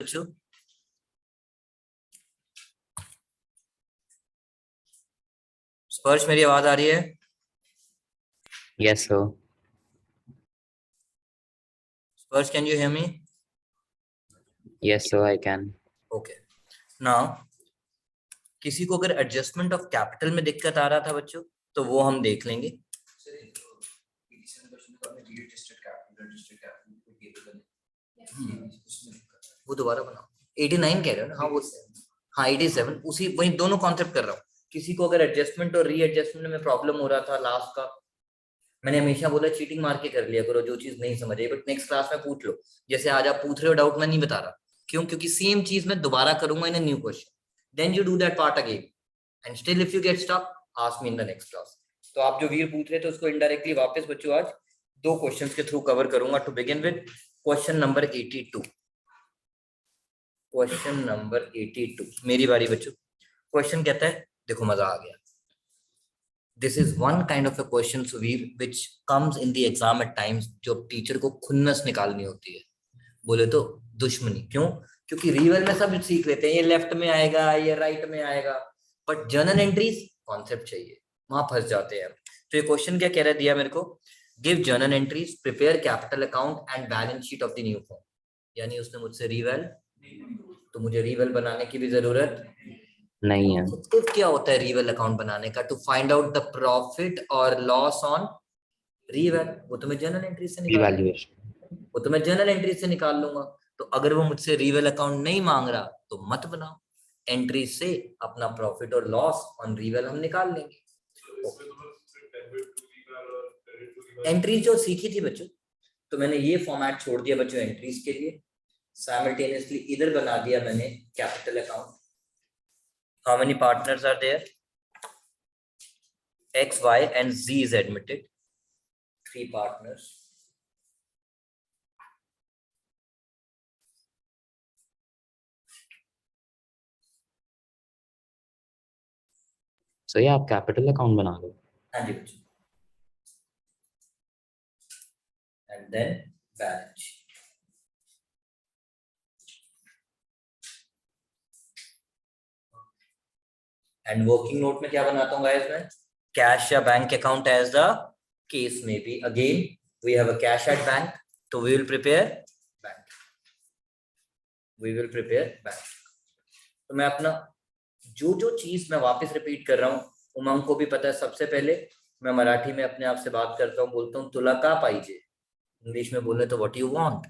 बच्चों? स्पर्श मेरी आवाज आ रही है? Yes, sir. स्पर्श, can you hear me? Yes, sir, I can. Okay. Now किसी को अगर एडजस्टमेंट ऑफ कैपिटल में दिक्कत आ रहा था बच्चों, तो वो हम देख लेंगे। वो दोबारा बनाओ। 89 कह रहे हो ना? हाँ वो, हाँ 87, उसी वही दोनों कॉन्सेप्ट कर रहा हूँ। किसी को अगर एडजस्टमेंट और रीएडजस्टमेंट में प्रॉब्लम हो रहा था लास्ट का, मैंने हमेशा बोला चीटिंग मार के कर लिया करो जो चीज नहीं समझ आई, बट नेक्स्ट क्लास में पूछ लो। जैसे आज आप पूछ रहे हो डाउट, मैं नहीं बता रहा क्यों, क्योंकि सेम चीज मैं दोबारा करूंगा in new question, then you do that part again and still if you get stuck ask me in the next class. तो आप जो वीर पूछ रहे थे उसको इनडायरेक्टली वापस बच्चों आज दो क्वेश्चंस के थ्रू कवर करूंगा। To begin with question number 82। Question number 82 मेरी बारी बच्चों। क्वेश्चन कहता है, देखो मजा आ गया। This is one kind of a question, Suvir, which comes in the exam at times, जो टीचर को खुन्नस निकालनी होती है, बोले तो दुश्मनी। क्यों? क्योंकि रिवल में सब सीख लेते हैं, ये लेफ्ट में आएगा, ये राइट में आएगा, बट जर्नल एंट्रीज कॉन्सेप्ट चाहिए, वहां फंस जाते हैं। तो ये क्वेश्चन क्या कह रहा दिया मेरे को, give journal entries, prepare capital account and balance sheet of the new form. यानी उसने मुझसे रिवल, तो मुझे रिवल बनाने की भी जरूरत नहीं है। ऑब्जेक्टिव क्या होता है रिवल अकाउंट बनाने का? To find out the profit और लॉस ऑन रिवल। वो तो मैं जर्नल एंट्री से निकाल Revaluation. वो तो मैं जर्नल एंट्री से निकाल लूंगा। तो अगर वो मुझसे रिवल अकाउंट नहीं मांग रहा तो मत बनाओ, एंट्री से अपना प्रॉफिट और लॉस ऑन रिवल हम निकाल लेंगे। एंट्री जो सीखी थी बच्चों, तो मैंने ये फॉर्मेट छोड़ दिया बच्चों एंट्रीज के लिए, साइमल्टेनियसली इधर बना दिया मैंने capital account. How many partners are there? X, Y and Z is admitted. 3 partners. So ये आप कैपिटल अकाउंट बना लो। हाँ जी बच्चों। And then balance sheet. And working note में क्या बनाता हूँ guys मैं? Cash या bank account as the case may be. Again, we have a cash at bank, so we will prepare bank. We will prepare bank. तो मैं अपना जो चीज मैं वापस रिपीट कर रहा हूँ, उमंग को भी पता है। सबसे पहले मैं मराठी में अपने आप से बात करता हूँ, बोलता हूँ तुला का पाइजे। इंग्लिश में बोले तो व्हाट यू वांट।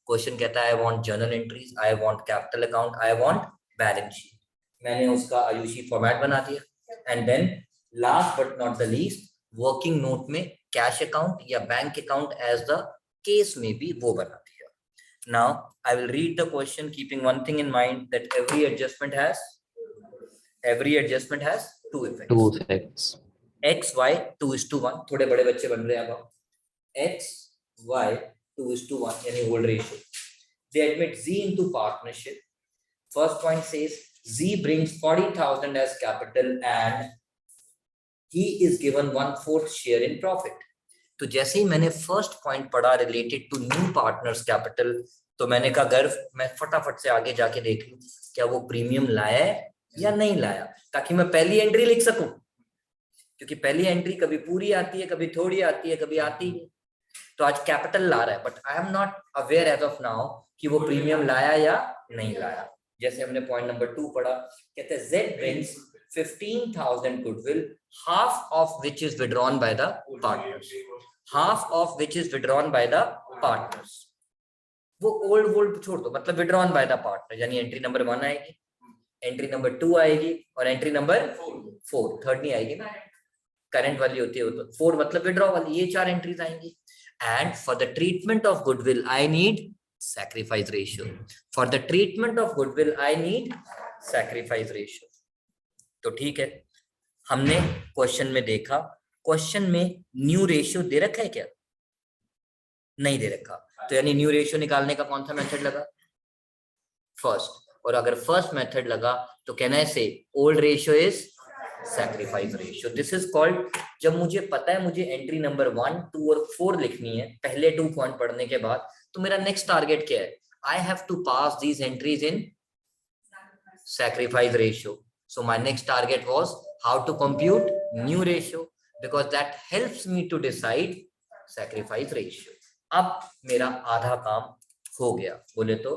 क्वेश्चन कहता है I want journal entries, I want capital account, I want balance sheet. मैंने उसका आयुषी फॉर्मेट बना दिया। And then last but not the least, working note में कैश अकाउंट या bank account as the case में भी वो बना दिया। Now I will read the question keeping one thing in mind, that every adjustment has two effects. x y 2:1, थोड़े बड़े बच्चे बन रहे हैं अब। x y 2:1 यानी hold ratio. They admit Z into partnership. First point says Z brings 40,000 as capital and he is given 1/4 share in profit. तो जैसे ही मैंने फर्स्ट पॉइंट पढ़ा related to new partners capital, तो मैंने कहा गर्व मैं फटाफट से आगे जाके देख लूं क्या वो प्रीमियम लाया है या नहीं लाया, ताकि मैं पहली एंट्री लिख सकूं। क्योंकि पहली एंट्री कभी पूरी आती है, कभी थोड़ी आती है, कभी आती नहीं। तो आज कैपिटल ला रहा है, but I am not aware as of now कि वो प्रीमियम लाया या नहीं लाया। जैसे हमने पॉइंट नंबर 2 पढ़ा, कहते हैं Z brings 15,000 goodwill, half of which is withdrawn by the partners. Half of which is withdrawn by the partners. वो ओल्ड छोड़ दो, मतलब withdrawn by the partner, यानी एंट्री नंबर 1 आएगी, एंट्री नंबर 2 आएगी और एंट्री नंबर 4, थर्ड नहीं आएगी ना, करंट वाली होती है वो तो 4 मतलब विड्रॉ वाली, ये 4 एंट्रीज आएंगी। And for the treatment of goodwill I need sacrifice ratio. For the treatment of goodwill I need sacrifice ratio. तो ठीक है, हमने क्वेश्चन में देखा, क्वेश्चन में न्यू रेशियो दे रखा है क्या? नहीं दे रखा। तो यानी न्यू रेशियो निकालने का कौन सा मेथड लगा? फर्स्ट। और अगर फर्स्ट मेथड लगा तो कैन आई से old ratio is sacrifice ratio. This is called, जब मुझे पता है मुझे एंट्री नंबर 1, 2 और 4 लिखनी है पहले 2 पॉइंट पढ़ने के बाद, तो मेरा नेक्स्ट टारगेट क्या है? I have to pass these entries in sacrifice ratio. So my next target was how to compute new ratio, because that helps me to decide sacrifice ratio. अब मेरा आधा काम हो गया। बोले तो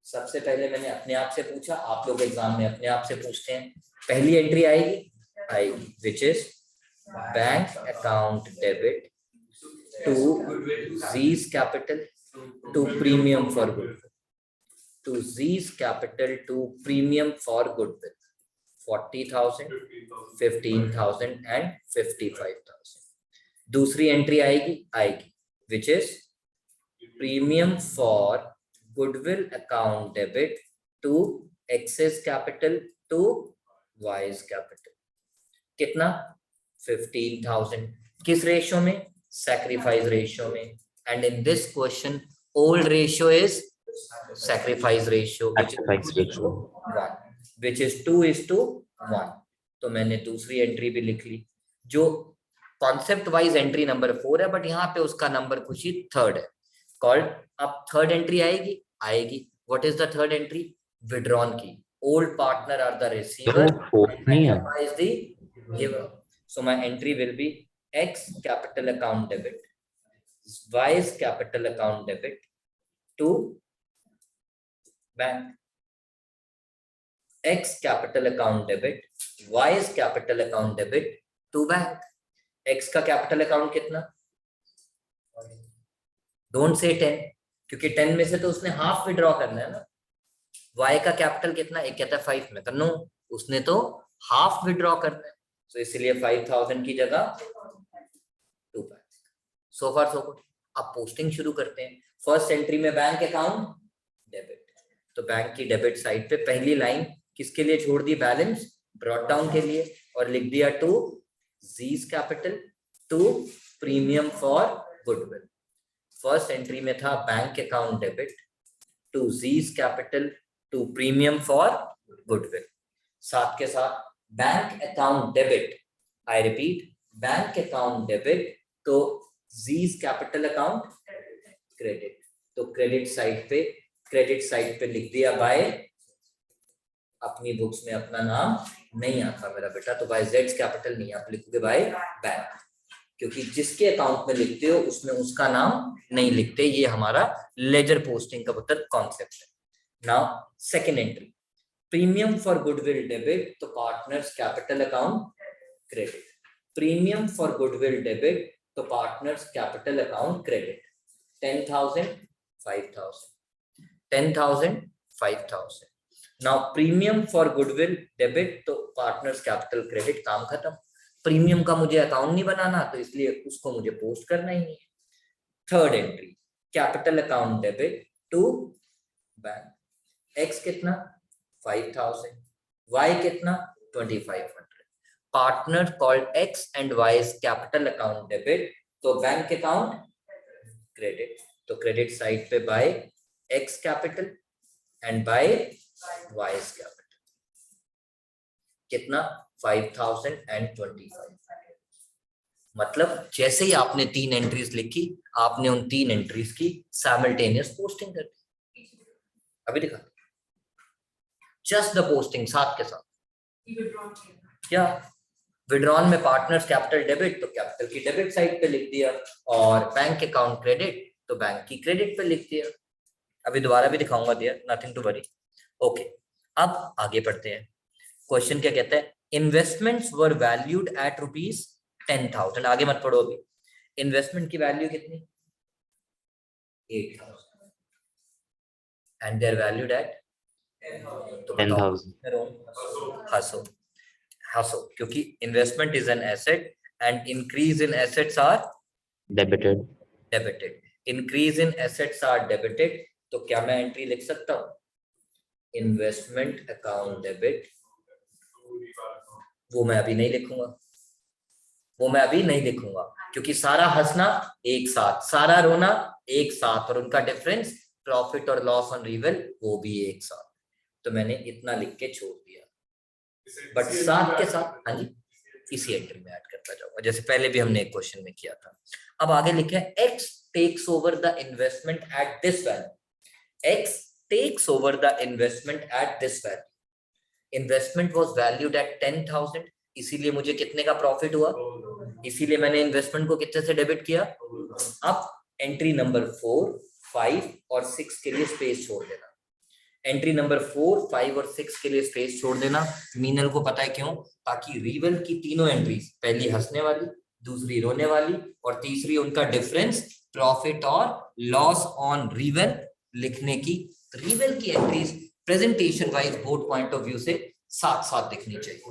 सबसे पहले मैंने अपने आप से पूछा, आप लोग एग्जाम में अपने आप से पूछते हैं। पहली एंट्री आएगी which is bank account debit to Z's capital to premium for goodwill, to Z's capital to premium for goodwill, 40,000, 15,000 and 55,000. दूसरी एंट्री आएगी which is premium for goodwill account debit to X's capital to Y's capital. कितना? 15,000. किस ratio में? Sacrifice ratio में. And in this question, old ratio is sacrifice ratio, which is 2:1. तो मैंने दूसरी entry भी लिख ली, जो कॉन्सेप्ट वाइज एंट्री नंबर 4 है, बट यहाँ पे उसका नंबर कुछ ही थर्ड है, कॉल्ड। अब थर्ड एंट्री आएगी। What is the third entry? Withdrawn की। Old partner are the receiver, is the giver. So my entry will be X capital account debit, Y's capital account debit to bank. X capital account debit, Y's capital account debit to bank. X का capital account कितना? Don't say 10, क्योंकि 10 में से तो उसने half withdraw करना है ना। Y का कैपिटल कितना? एक कहता है 5 में, नो, उसने तो हाफ विड्रॉ करना है, तो इसलिए 5,000 की जगह 2 बैंक। सो फार सो गुड। अब पोस्टिंग शुरू करते हैं। फर्स्ट एंट्री में bank account debit, to bank की डेबिट साइड पे पहली लाइन किसके लिए छोड़ दी? बैलेंस ब्रॉट डाउन के लिए, और लिख दिया to Z's capital to premium for goodwill. First entry में था bank account debit to Z's capital to premium for goodwill, साथ के साथ bank account debit, I repeat, bank account debit तो Z's कैपिटल अकाउंट क्रेडिट। तो credit side पे लिख दिया बाय, अपनी बुक्स में अपना नाम नहीं आता मेरा बेटा, तो बाय Z's कैपिटल नहीं, आप लिखोगे बाय बैंक, क्योंकि जिसके अकाउंट में लिखते हो उसमें उसका नाम नहीं लिखते। ये हमारा लेजर पोस्टिंग का मतलब कॉन्सेप्ट है। Now second entry, premium for goodwill debit to partners capital account credit, premium for goodwill debit to partners capital account credit, 10,000, 5,000, 10,000, 5,000। Now premium for goodwill debit to partners capital credit, काम खत्म। Premium का मुझे account नहीं बनाना, तो इसलिए उसको मुझे post करना ही नहीं है। Third entry, capital account debit to bank, X कितना? 5,000, वाई कितना? 2,500। Partner called X and Y's capital account debit, to bank account credit, तो क्रेडिट साइड पे by X capital and by Y's capital, कितना? 5,000 and 25। मतलब जैसे ही आपने 3 entries लिखी, आपने उन 3 एंट्रीज की साइमल्टेनियस पोस्टिंग कर दी। अभी दिखा, जस्ट द पोस्टिंग साथ के साथ। क्या विड्रॉन में पार्टनर्स कैपिटल डेबिट तो कैपिटल की डेबिट साइड पे लिख दिया, और बैंक अकाउंट क्रेडिट तो बैंक की क्रेडिट पे लिख दिया। अभी दोबारा भी दिखाऊंगा दियर, नथिंग टू वरी। ओके, अब आगे बढ़ते हैं। क्वेश्चन क्या कहता है? Investments were valued at ₹10,000। आगे मत पढ़ो अभी। इन्वेस्टमेंट की वैल्यू कितनी? 8,000 एंड देयर वैल्यूड एट 10,000। हंसो, क्योंकि investment is an asset and increase in assets are debited. Increase in assets are debited, तो क्या मैं एंट्री लिख सकता हूं? इन्वेस्टमेंट अकाउंट डेबिट, वो मैं अभी नहीं लिखूंगा, क्योंकि सारा हंसना एक साथ, सारा रोना एक साथ, और उनका डिफरेंस प्रॉफिट और लॉस ऑन रिवेल वो भी एक साथ, तो मैंने इतना लिख के छोड़ दिया। बट साथ के साथ, हाँ जी, इसी एंट्री में ऐड करता जाऊंगा, जैसे पहले भी हमने एक क्वेश्चन में किया था। अब आगे लिखे, X takes over the investment at this value. X takes over the investment at this value. Investment was valued at 10,000, इसीलिए मुझे कितने का प्रॉफिट हुआ, इसीलिए मैंने इन्वेस्टमेंट को कितने से डेबिट किया। अब एंट्री नंबर 4, 5 और 6 के लिए स्पेस छोड़ देना। एंट्री नंबर 4, 5 और 6 के लिए स्पेस छोड़ देना। मीनल को पता है क्यों, ताकि रिवल की तीनों एंट्रीज, पहली हंसने वाली, दूसरी रोने वाली और तीसरी उनका डिफरेंस प्रॉफिट और लॉस ऑन रिवल लिखने की, रिवल की entries presentation wise board point of view से साथ साथ दिखनी चाहिए।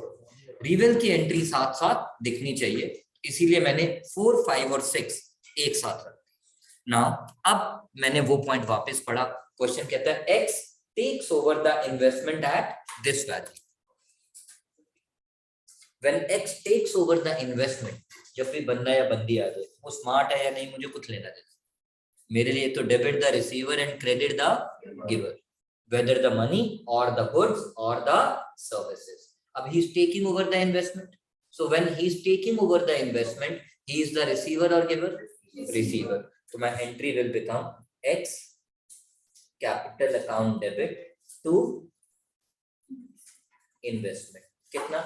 रिवल की एंट्री साथ साथ दिखनी चाहिए, इसीलिए मैंने 4, 5 और 6 एक साथ रख ना। अब मैंने वो पॉइंट वापस पढ़ा। क्वेश्चन कहता है x takes over the investment at this value. When x takes over the investment, जब भी बंदा या बंदी आ जाए, वो स्मार्ट है या नहीं मुझे कुछ लेना देना, मेरे लिए तो debit the receiver and credit the giver, whether the money or the goods or the services. अब he is taking over the investment, so when he is taking over the investment, he is the receiver or giver? Receiver. तो मैं entry will become x capital account debit to investment. कितना?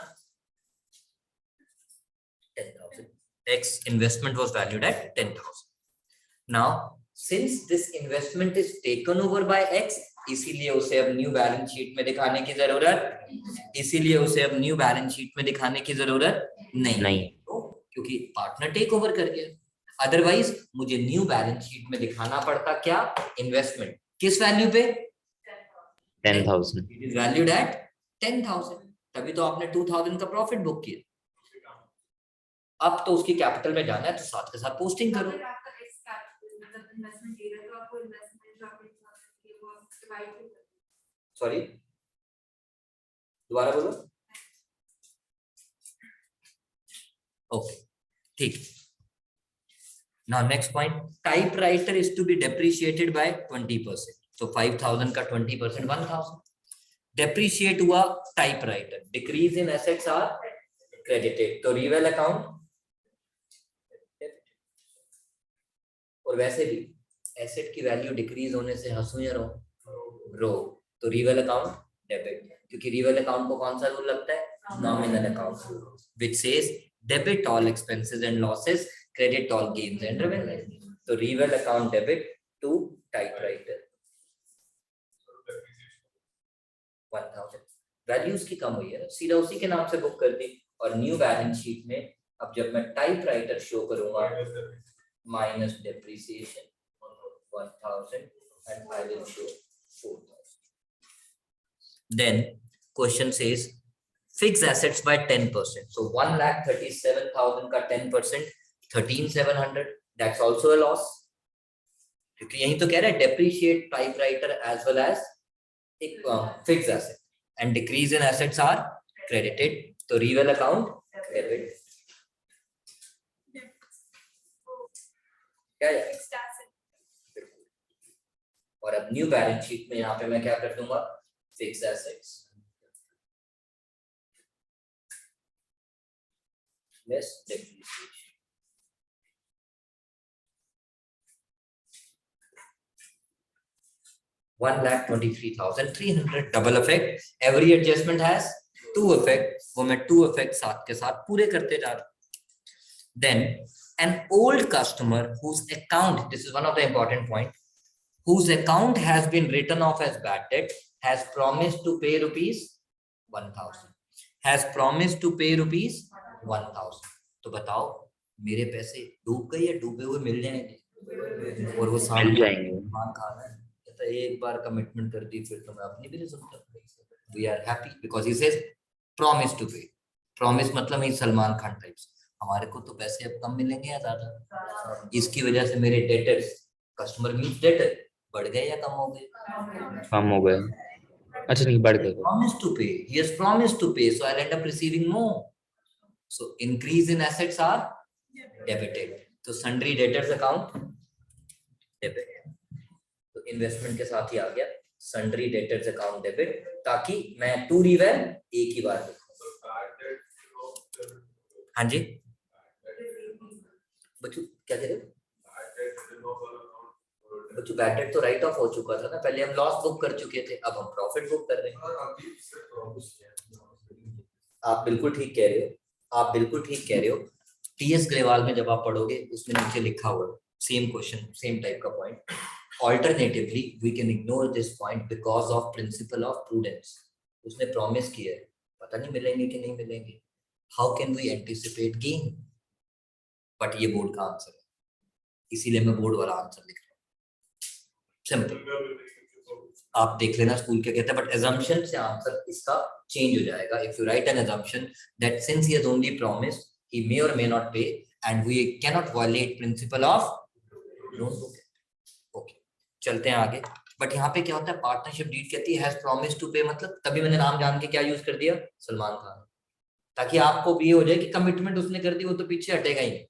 10,000. X investment was valued at 10,000. Now, since this investment is taken over by X, इसीलिए उसे अब new balance sheet में दिखाने की जरूरत, इसीलिए उसे अब न्यू बैलेंस शीट में दिखाने की जरूरत नहीं, तो क्योंकि पार्टनर टेक ओवर कर गया। अदरवाइज मुझे न्यू बैलेंस शीट में दिखाना पड़ता क्या, इन्वेस्टमेंट किस वैल्यू पे, 10,000. इट इज वैल्यूड एट 10,000, तभी तो आपने 2,000 का प्रॉफिट बुक किया। अब तो उसकी कैपिटल में जाना है, तो साथ के साथ पोस्टिंग करो। सॉरी, दोबारा बोलो। ओके, ठीक। Now next point, typewriter is to be depreciated by 20%. So 5,000 का 20% 1,000. Depreciate हुआ typewriter. Decrease in assets are credited. तो रिवेल अकाउंट, और वैसे भी एसेट की वैल्यू डिक्रीज होने से हंसू या रो, तो रिवेल अकाउंट डेबिट, क्योंकि रिवेल अकाउंट को कौन सा रूल लगता है, nominal account, which says debit all expenses and losses, credit all gains and revenue. तो reval account debit to typewriter 1,000। Values की कम हुई है, सीधा उसी के नाम से बुक कर दी। और न्यू बैलेंस शीट में अब जब मैं टाइपराइटर शो करूंगा, minus depreciation 1,000 and I will show 4,000. Then question says fix assets by 10%. So 1,37,000 का 10%, 13,700. That's also a loss. क्योंकि यही तो कह रहा है depreciate typewriter as well as एक fixed asset and decrease in assets are credited. तो reval account debit. क्या है? और अब न्यू बैलेंस शीट में यहाँ पे मैं क्या कर दूंगा, fix assets less depreciation. $1,23,300 double effect. Every adjustment has 2 effect, वो मैं 2 इफेक्ट साथ के साथ पूरे करते जा रहा हूं। Then an old customer whose account, this is one of the important point, whose account has been written off as bad debt has promised to pay rupees 1,000, has promised to pay rupees 1,000। तो बताओ मेरे पैसे डूब गए या डूबे हुए मिल जाएंगे? और वो मिल जाएंगे। मान खाना है, तो एक बार कमिटमेंट कर दी फिर तो मैं अपनी भी नहीं सुनता। We are happy because he says promise to pay. Promise मतलब ही सलमान खान टाइप्स, हमारे को तो पैसे अब कम मिलेंगे या ज्यादा, इसकी वजह से मेरे डेटर्स, कस्टमर मीन्स डेटर, बढ़ गए या कम हो गए? कम हो गए। अच्छा नहीं, बढ़ गए। Promise to pay. He has promised to pay, so I'll end up receiving more. So increase in assets are debited. तो sundry debtors account debit. तो इन्वेस्टमेंट के साथ ही आ गया sundry debtors account debit, ताकि मैं टू रिवेल एक ही बार लिखूं। हाँ जी बच्चों क्या कह रहे हो? जो बैड डेट तो राइट ऑफ हो चुका था ना, पहले हम लॉस बुक कर चुके थे, अब हम प्रॉफिट बुक कर रहे हैं। आप बिल्कुल ठीक कह रहे हो, आप बिल्कुल ठीक कह रहे हो। टीएस ग्रेवाल में जब आप पढ़ोगे उसमें नीचे लिखा हुआ है सेम क्वेश्चन, सेम टाइप का point. Alternatively we can ignore this point because of principle of prudence. उसने प्रॉमिस किया है, पता नहीं मिलेंगे कि नहीं मिलेंगे, how can we anticipate gain. But ये बोर्ड का आंसर है, इसीलिए मैं बोर्ड वाला आंसर लिख रहा हूँ। सिंपल, आप देख लेना स्कूल के कहते हैं, बट assumption से आंसर इसका चेंज हो जाएगा। If you write an assumption that since he has only promised, he may or may not pay and we cannot violate principle of don't book it. Okay, चलते हैं आगे। But यहाँ पे क्या होता है, पार्टनरशिप डीड कहती है हैज प्रॉमिस टू पे, मतलब तभी मैंने नाम जान के क्या यूज कर दिया, सलमान खान, ताकि आपको भी ये हो जाए कि कमिटमेंट उसने कर दी, वो तो पीछे हटेगा ही नहीं,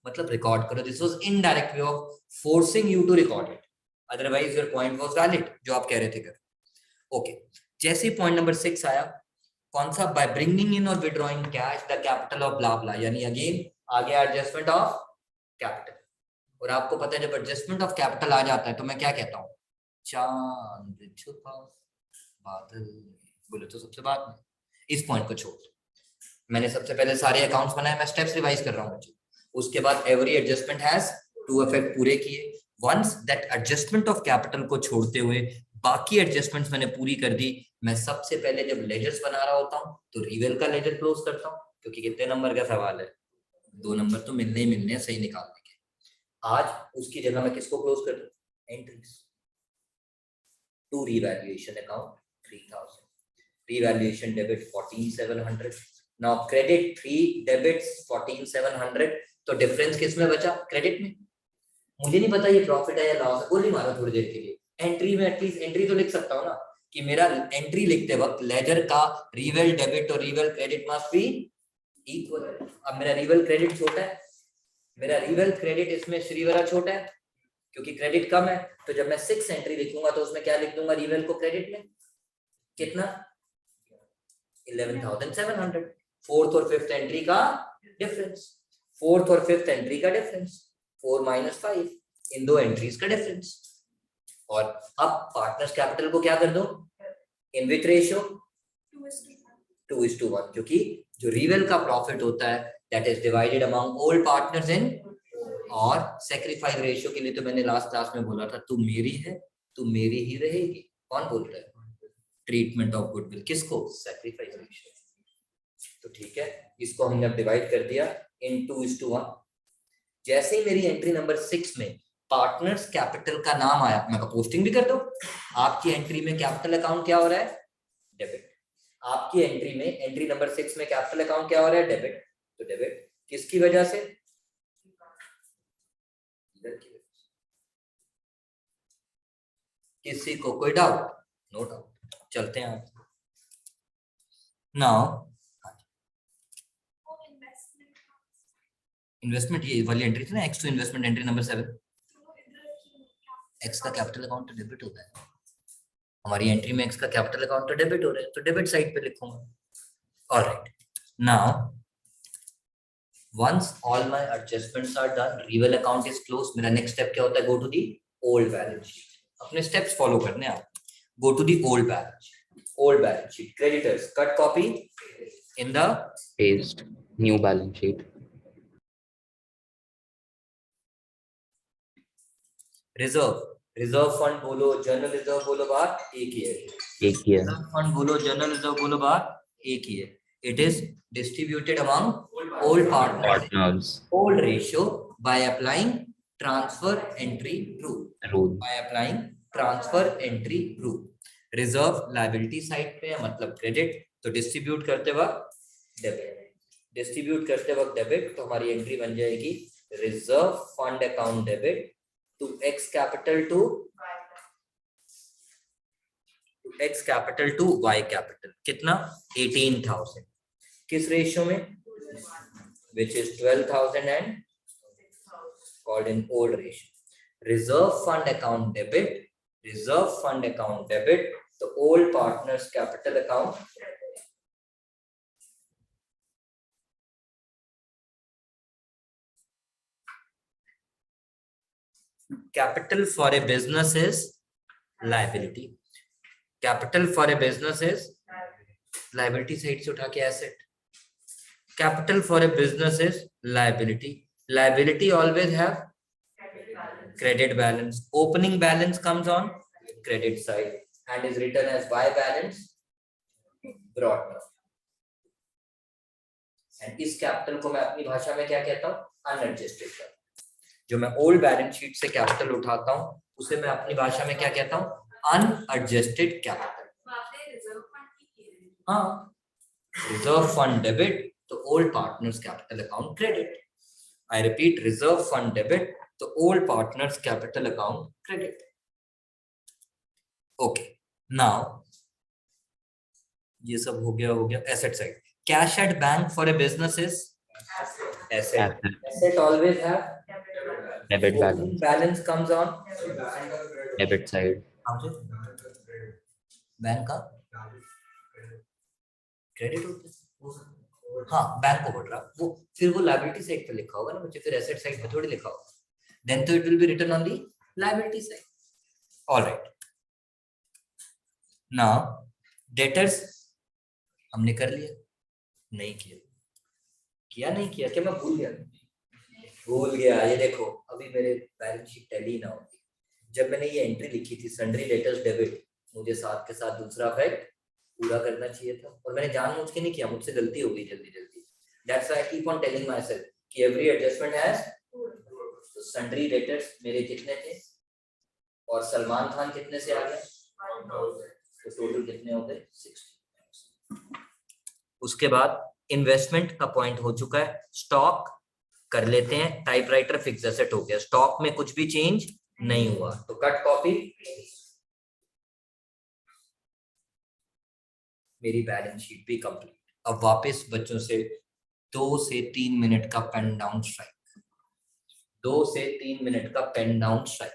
मतलब रिकॉर्ड करो। This was indirect way of forcing you to record it, otherwise your point was valid, जो आप कह रहे थे कर। ओके, जैसे पॉइंट नंबर 6 आया, कौन सा, बाय ब्रिंगिंग इन और withdrawing cash the capital of blah blah, यानी अगेन आ गया एडजस्टमेंट ऑफ कैपिटल। और आपको पता है जब एडजस्टमेंट ऑफ कैपिटल आ जाता है तो मैं क्या कहता हूँ, चांद छुपा बादल, बोले तो सबसे बाद में। इस पॉइंट को छोड़, मैंने सबसे पहले सारे अकाउंट्स बनाए, मैं स्टेप्स रिवाइज कर रहा हूँ, उसके बाद every adjustment has two effect पूरे किए। Once that adjustment of capital को छोड़ते हुए बाकी एडजस्टमेंट्स मैंने पूरी कर दी, मैं सबसे पहले जब लेजर्स बना रहा होता हूँ तो रिवेल का लेजर क्लोज करता हूँ, क्योंकि कितने नंबर का सवाल है, 2 नंबर तो मिलने ही मिलने हैं सही निकालने के। आज उसकी जगह मैं किसको क्लोज कर दूं, entries to revaluation account 3000, revaluation debit 14700, now credit 3 debits 14700, तो डिफरेंस किस में बचा, क्रेडिट में। मुझे नहीं पता ये प्रॉफिट है या लॉस है, गोली मारो थोड़ी देर के लिए, एंट्री में एटलीस्ट एंट्री तो लिख सकता हूँ ना, कि मेरा एंट्री लिखते वक्त लेजर का रिवेल डेबिट और रिवेल क्रेडिट मस्ट बी इक्वल। अब मेरा रिवेल क्रेडिट छोटा है, मेरा रिवेल क्रेडिट इसमें श्रीवरा छोटा है क्योंकि क्रेडिट कम है, तो जब मैं 6 एंट्री लिखूंगा तो उसमें क्या लिख दूंगा, रिवेल को क्रेडिट में कितना 11,700, फोर्थ और फिफ्थ एंट्री का डिफरेंस, फोर्थ और फिफ्थ एंट्री का डिफरेंस 4 - 5, इन दो एंट्रीज का डिफरेंस। और अब पार्टनर्स कैपिटल को क्या कर दो, इन विच रेशियो 2:1, क्योंकि जो रिवेल का प्रॉफिट होता है that is divided among all partners in, और सेक्रीफाइस रेशियो के लिए तो मैंने लास्ट क्लास में बोला था, तू मेरी है तू मेरी ही रहेगी, कौन बोलता है, ट्रीटमेंट ऑफ गुडविल किसको, सेक्रीफाइस रेशियो। तो ठीक है, इसको हमने अब डिवाइड कर दिया इन 2:1। जैसे ही मेरी एंट्री नंबर 6 में पार्टनर्स कैपिटल का नाम आया, मैं पोस्टिंग भी कर दो, आपकी एंट्री में कैपिटल अकाउंट क्या हो रहा है, डेबिट। आपकी एंट्री में एंट्री नंबर 6 में कैपिटल अकाउंट क्या हो रहा है, डेबिट। तो डेबिट किसकी वजह से, किसी को कोई डाउट, नो डाउट, चलते हैं आप नाउ। इन्वेस्टमेंट ये वाली एंट्री थी ना, X to investment entry number 7, X का कैपिटल अकाउंट तो डेबिट होता है, हमारी एंट्री में एक्स का कैपिटल अकाउंट तो डेबिट हो रहा है, तो डेबिट साइड पे लिखूंगा। Alright, now once all my adjustments are done, reval account is close, मेरा नेक्स्ट स्टेप क्या होता है, go to the old balance sheet. अपने स्टेप्स फॉलो करने आप, go to the old balance sheet, old balance sheet, creditors cut copy in the paste new balance sheet, reserve, reserve fund बोलो general reserve बोलो बात एक ही है, एक ही है, रिजर्व फंड बोलो जनरल रिजर्व बोलो बात एक ही है। It is distributed among all partners, partners old ratio by applying transfer entry rule, rule, by applying transfer entry rule। Reserve liability side पे है, मतलब क्रेडिट, तो डिस्ट्रीब्यूट करते वक्त डेबिट, डिस्ट्रीब्यूट करते वक्त डेबिट, तो हमारी एंट्री बन जाएगी reserve fund account debit to X capital to X capital to Y capital, कितना 18,000, किस रेशियो में, which is 12,000 and called in old ratio। reserve fund account debit, reserve fund account debit, तो old partners capital account Capital for a business is liability. Capital for a business is liability side से उठा के asset. Capital for a business is liability. Liability always have credit balance. Opening balance comes on credit side and is written as Y balance brought down. And इस capital को मैं अपनी भाषा में क्या कहता हूँ? Unadjusted capital. जो मैं ओल्ड बैलेंस शीट से कैपिटल उठाता हूँ उसे मैं अपनी भाषा में क्या कहता हूँ? Unadjusted capital. हाँ, रिजर्व फंड डेबिट तो old partners capital account credit. I repeat, reserve fund debit तो old partners capital account credit. Okay, now ये सब हो गया asset side. Cash at bank for a business is asset. Asset always have Debit opening balance. balance comes on Debit side. Bank का credit होता है। हाँ, bank overdraft वो फिर वो लायबिलिटी साइड पे लिखा होगा ना मुझे, फिर एसेट साइड पे थोड़ी लिखा होगा। देन तो it will be written on the liability side. Alright, now debtors हमने कर लिया, नहीं किया नहीं किया क्या मैं भूल गया। ये देखो अभी मेरे बैलेंस शीट टैली ना होती, जब मैंने ये एंट्री लिखी थी सन्ड्री डेटर्स डेबिट, मुझे साथ के साथ दूसरा फैक्ट पूरा करना चाहिए था और मैंने जानबूझ के नहीं किया, मुझसे गलती हो गई जल्दी। That's why I keep on telling myself कि every adjustment has तो सन्ड्री डेटर्स मेरे कितने थे और सलमान खान कितने से आ गया, तो टोटल कितने हो गए 60। उसके बाद इन्वेस्टमेंट का पॉइंट हो चुका है, स्टॉक कर लेते हैं। टाइपराइटर फिक्स एसेट हो गया, स्टॉक में कुछ भी चेंज नहीं हुआ तो कट कॉपी। मेरी बैलेंस शीट भी कंप्लीट। अब वापस बच्चों से 2 से 3 मिनट का पेन डाउन स्ट्राइक, 2 से 3 मिनट का पेन डाउन स्ट्राइक,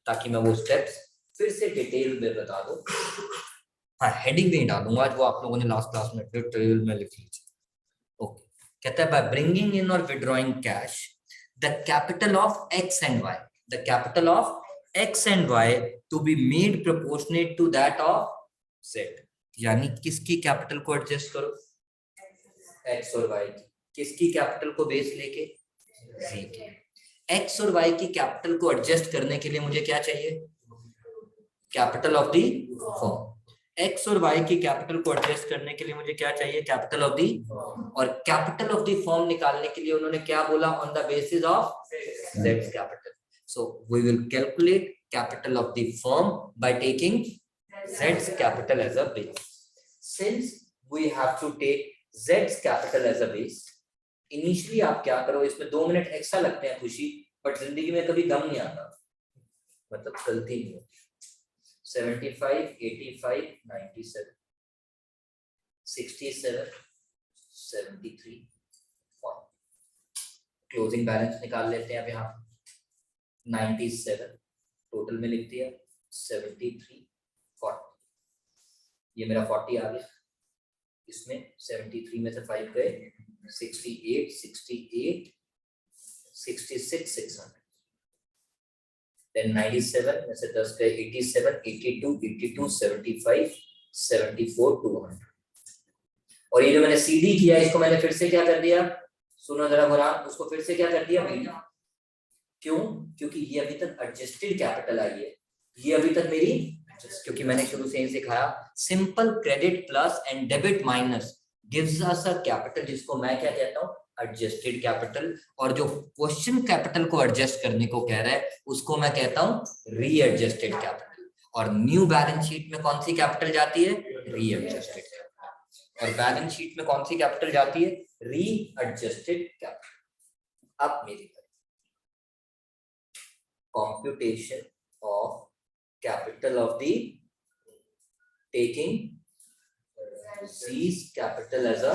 ताकि मैं वो स्टेप्स फिर से डिटेल में बता दूं। हाँ, हेडिंग नहीं डालूंगा आज, वो आप लोगों ने लास्ट क्लास में डिटेल में लिख लीजिए। ओके, कहता है बाय ब्रिंगिंग इन और withdrawing cash the capital of X and Y, the capital of X and Y to be made proportionate to that of Z. यानी किसकी कैपिटल को एडजस्ट करो? एक्स और वाई की। किसकी कैपिटल को बेस लेके? जी की। एक्स और वाई की कैपिटल को एडजस्ट करने के लिए मुझे क्या चाहिए? Capital of the firm. X और वाई की कैपिटल को एडजस्ट करने के लिए मुझे क्या चाहिए? Capital of the. और कैपिटल ऑफ दी फर्म निकालने के लिए उन्होंने क्या बोला? ऑन द बेसिस ऑफ जेड्स capital. So we will calculate capital of the firm by taking जेड्स capital as a base. Since we have to take Z's capital as a base, initially आप क्या करो, इसमें 2 मिनट एक्स्ट्रा लगते हैं खुशी, but जिंदगी में कभी गम नहीं आता, मतलब गलती नहीं होती। 75, 85, 97, 67, 73, 40। क्लोजिंग बैलेंस निकाल लेते हैं अब यहाँ। 97 टोटल में लिख दिया, 73, 40। ये मेरा 40 आ गया, इसमें 73 में से 5 गए, 68, 68, 66, 600। Then 97 में से 10 गए, 87, 82, 82, 75, 74, 200। और ये जो मैंने CD किया इसको मैंने फिर से क्या कर दिया? सुनो जरा बुरहान, उसको फिर से क्या कर दिया? मीडियम। क्यों? क्योंकि ये अभी तक एडजस्टेड कैपिटल आई है, ये अभी तक मेरी, क्योंकि मैंने शुरू से ही सिखाया simple credit plus and debit minus gives us a capital, जिसको मैं क्या कहता हूं? Adjusted capital. और जो क्वेश्चन कैपिटल को एडजस्ट करने को कह रहा है उसको मैं कहता हूं रीएडजस्टेड कैपिटल। और न्यू बैलेंस शीट में कौन सी कैपिटल जाती है? रीएडजस्टेड कैपिटल। और बैलेंस शीट में कौन सी कैपिटल जाती है? रीएडजस्टेड कैपिटल। अब मेरी computation of capital of the taking Z's capital as a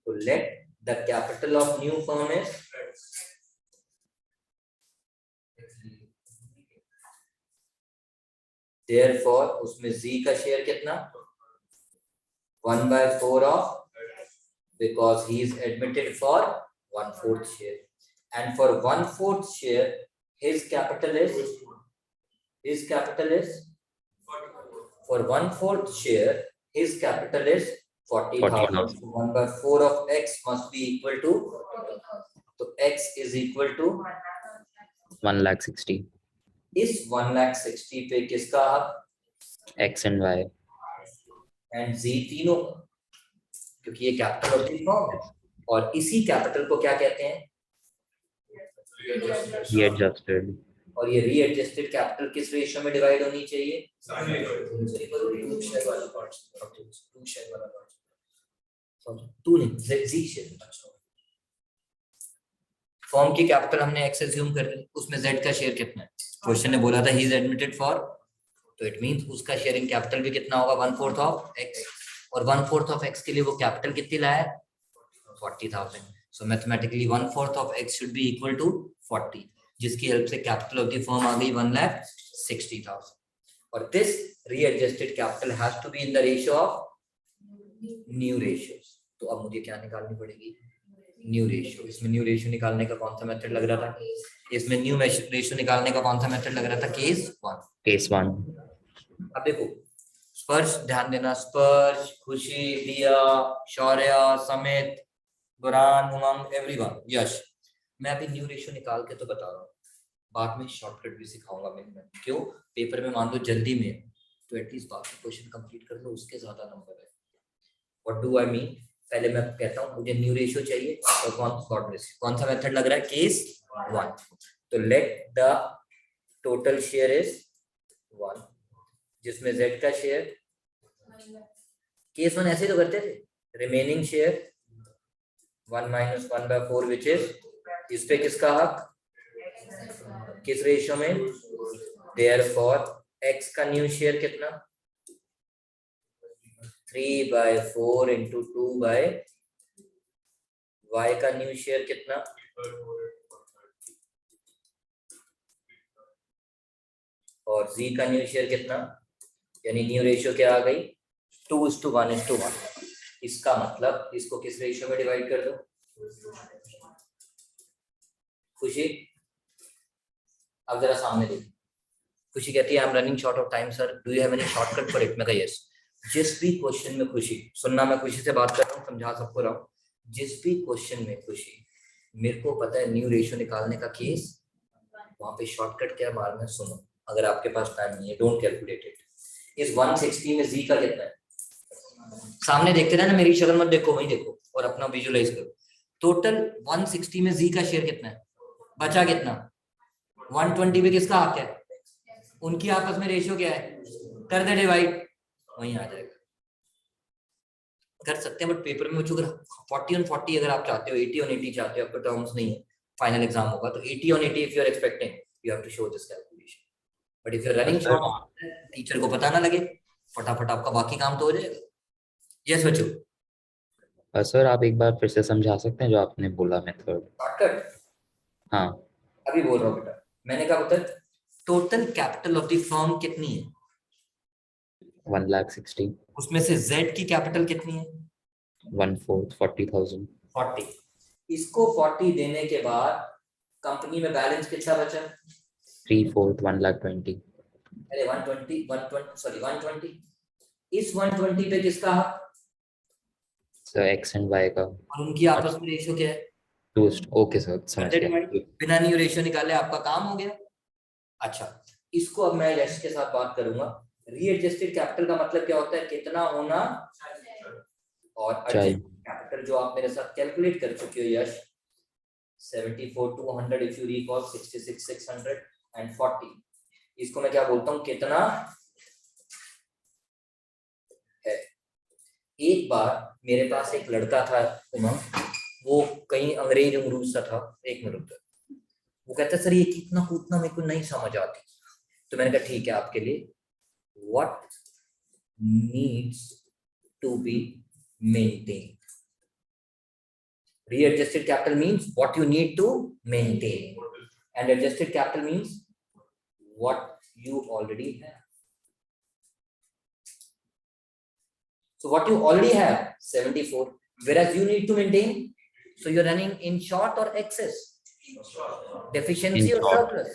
so let the capital of new firm is therefore उसमें Z का शेयर कितना? 1/4 of, because he is admitted for 1/4 share। and for 1/4 share his capital is for 1/4 share his capital is 40,000. So 1/4 of x must be equal to, so x is equal to 1,60,000. इस 1,60,000 पे किसका हक, X and Y. And z तीनों, क्योंकि ये capital of the firm है और इसी कैपिटल को क्या कहते हैं, Readjusted. और ये रीएडजस्टेड कैपिटल किस रेशियो में डिवाइड होनी चाहिए, टू नहीं, z शेयर। फॉर्म की कैपिटल हमने एक्स एज्यूम कर ली, उसमें z का शेयर कितना है, क्वेश्चन ने बोला था ही इज एडमिटेड फॉर, तो इट मींस उसका शेयरिंग कैपिटल भी कितना होगा, 1/4 ऑफ x, और 1/4 ऑफ x के लिए वो कैपिटल कितनी लाया है, 40,000. So mathematically 1/4 of x should be equal to 40, जिसकी हेल्प से कैपिटल ऑफ द फर्म आ गई 1,60,000, और this readjusted capital has to be in the ratio of new ratios. तो अब मुझे क्या निकालनी पड़ेगी, न्यू रेशियो. इसमें न्यू रेशियो निकालने का कौन सा मेथड लग रहा था, इसमें न्यू रेशियो निकालने का कौन सा मेथड लग रहा था, केस 1. अब देखो स्पर्श, ध्यान देना, स्पर्श, खुशी, दिया, शौर्य, समित, बुरान, उमंग, एवरीवन, यश, मैं अभी न्यू रेशियो निकाल के तो बता रहा हूँ, बाद में शॉर्टकट भी सिखाऊंगा मैं. क्यों, पेपर में मान लो जल्दी में तो एटलीस्ट बाकी क्वेश्चन कंप्लीट कर लो, उसके ज्यादा नंबर है. व्हाट डू आई मीन, पहले मैं कहता हूँ मुझे न्यू रेशियो चाहिए और कौन सा मेथड लग रहा है, केस 1. तो let the total share is 1, जिसमें z का शेयर, केस 1 ऐसे तो करते थे, रिमेनिंग शेयर 1 - 1/4 विच इज, इस पे किसका हक, किस रेशियो में, देयरफॉर x का न्यू शेयर कितना, 3/4 into 2/y का न्यू शेयर कितना, और z का न्यू शेयर कितना, यानी न्यू रेशियो क्या आ गई, 2:1:1. इसका मतलब इसको किस रेशियो में डिवाइड कर दो, खुशी अब जरा सामने देखो, खुशी कहती है I am running short of time sir, do you have any shortcut for it. मैं कहा यस. जिस भी क्वेश्चन में, खुशी सुनना, मैं खुशी से बात कर रहा हूँ, समझा सबको रहा हूँ, जिस भी क्वेश्चन में खुशी मेरे को पता है न्यू रेशियो निकालने का केस, वहां पे शॉर्टकट क्या मारना है, सुनो. अगर आपके पास टाइम नहीं है, डोंट कैलकुलेट इट. इस 160 में z का कितना है, सामने देखते रहना, मेरी शक्ल मत देखो, वहीं देखो और अपना विजुअलाइज करो. टोटल 160 में z का शेयर कितना है, बचा कितना, 120 पे किसका हक है, उनकी आपस में रेशियो क्या है, कर दे डिवाइड, वहीं आ जाएगा. कर सकते हैं बट पेपर में अगर 40 on 40 अगर आप चाहते हो, 80 on 80 चाहते हो, आपका टर्म्स नहीं है, फाइनल एग्जाम होगा तो 80 on 80 if you are expecting, you have to show this calculation. But if you are running short, teacher को पता ना लगे, फटाफट आपका बाकी काम तो हो जाएगा. यस बच्चों, सर आप एक बार फिर से समझा सकते हैं जो आपने बोला मेथड. शॉर्टकट हाँ, अभी बोल रहा हूँ बेटा, मैंने कहा बता, total capital of the firm कितनी है, 1,60,000. उसमें से z की कैपिटल कितनी है, 1/4 40,000. 40. इसको 40 देने के बाद कंपनी में बैलेंस कितना बचा, 3/4 1,20,000. अरे 120. इस 120 पे किसका हक, सर x एंड y का, और उनकी आपस में रेशियो क्या है, ओके सर समझ गया. बिना न्यू रेशियो निकाले आपका काम हो गया. अच्छा, इसको अब मैं यश के साथ बात करूंगा. रीएडजस्टेड कैपिटल का मतलब क्या होता है, कितना होना, और एडजस्टेड कैपिटल जो आप मेरे साथ कैलकुलेट कर चुके हो यश, 74,200 इफ यू रिकॉल, 66,600 एंड 40. इसको मैं क्या बोलता हूं, कितना है. एक बार मेरे पास एक लड़का था उमंग, वो कहीं अंग्रेज उमरूज सा था. एक मिनट, वो कहता सर ये कितना कूदना मेरे को नहीं समझ आती. तो मैंने कहा ठीक है आपके लिए, what needs to be maintain. Readjusted capital means what you need to maintain, and adjusted capital means what you already have. So what you already have, 74, whereas you need to maintain, so you're running in short or excess, Deficiency In or short. surplus?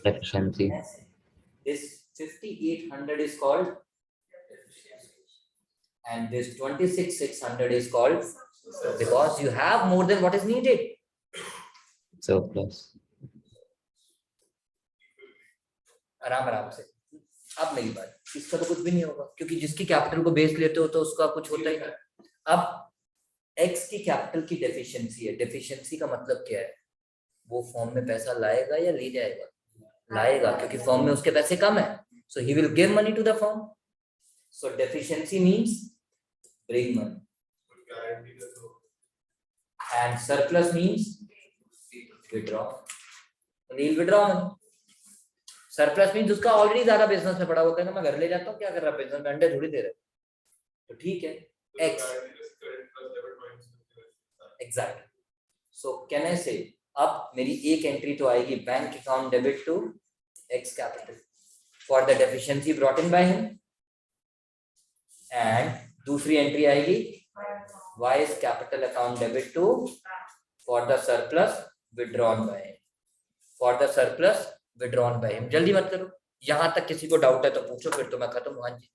Deficiency. This 5800 is called, and this 26600 is called, because you have more than what is needed. Surplus. आराम आराम से। अब मेरी बात, इसका तो कुछ भी नहीं होगा क्योंकि जिसकी कैपिटल को बेस लेते हो तो उसका कुछ होता ही नहीं। अब एक्स की कैपिटल की डेफिशिएंसी है। डेफिशिएंसी का मतलब क्या है? वो फॉर्म में पैसा लाएगा या ले जाएगा? लाएगा, क्योंकि फॉर्म में उसके पैसे कम है, so he will give money to the firm. So deficiency means bring money, and surplus means withdraw. He'll withdraw money. Surplus means उसका ऑलरेडी ज्यादा बिजनेस में पड़ा होता है ना, मैं घर ले जाता हूँ, क्या कर रहा है बिजनेस में, अंडे थोड़ी दे रहा है, तो ठीक है x exactly. So can I say, अब मेरी एक एंट्री तो आएगी bank account debit to x capital for the deficiency brought in by him, and दूसरी एंट्री आएगी y's capital account debit to for the surplus withdrawn by him, for the surplus withdrawn by him. जल्दी मत करो, यहां तक किसी को doubt है तो पूछो, फिर तो मैं खत्म। हाँ जी,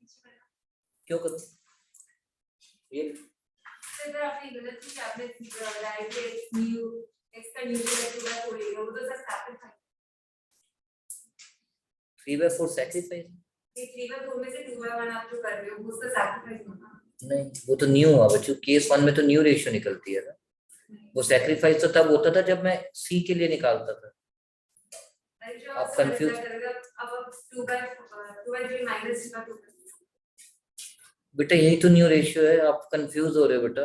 क्यों करूं ये? सर आपने गलत ही आपने राइट एक्स न्यू एक्स का न्यू का खोलेगा, वो तो सर सैक्रिफाइस 3/4 सैक्रिफाइस, ये 3/4 में से 2/1 आप जो कर रहे हो वो उसका सैक्रिफाइस होगा नहीं, वो तो न्यू हुआ बच्चों। केस 1 में तो न्यू रेशियो निकलती है ना, वो सैक्रिफाइस तो तब होता था जब मैं सी के लिए निकालता था। आप कंफ्यूज, अब 2/3 माइनस का 2 बेटा यही तो न्यू रेशियो है, आप कंफ्यूज हो रहे हो बेटा।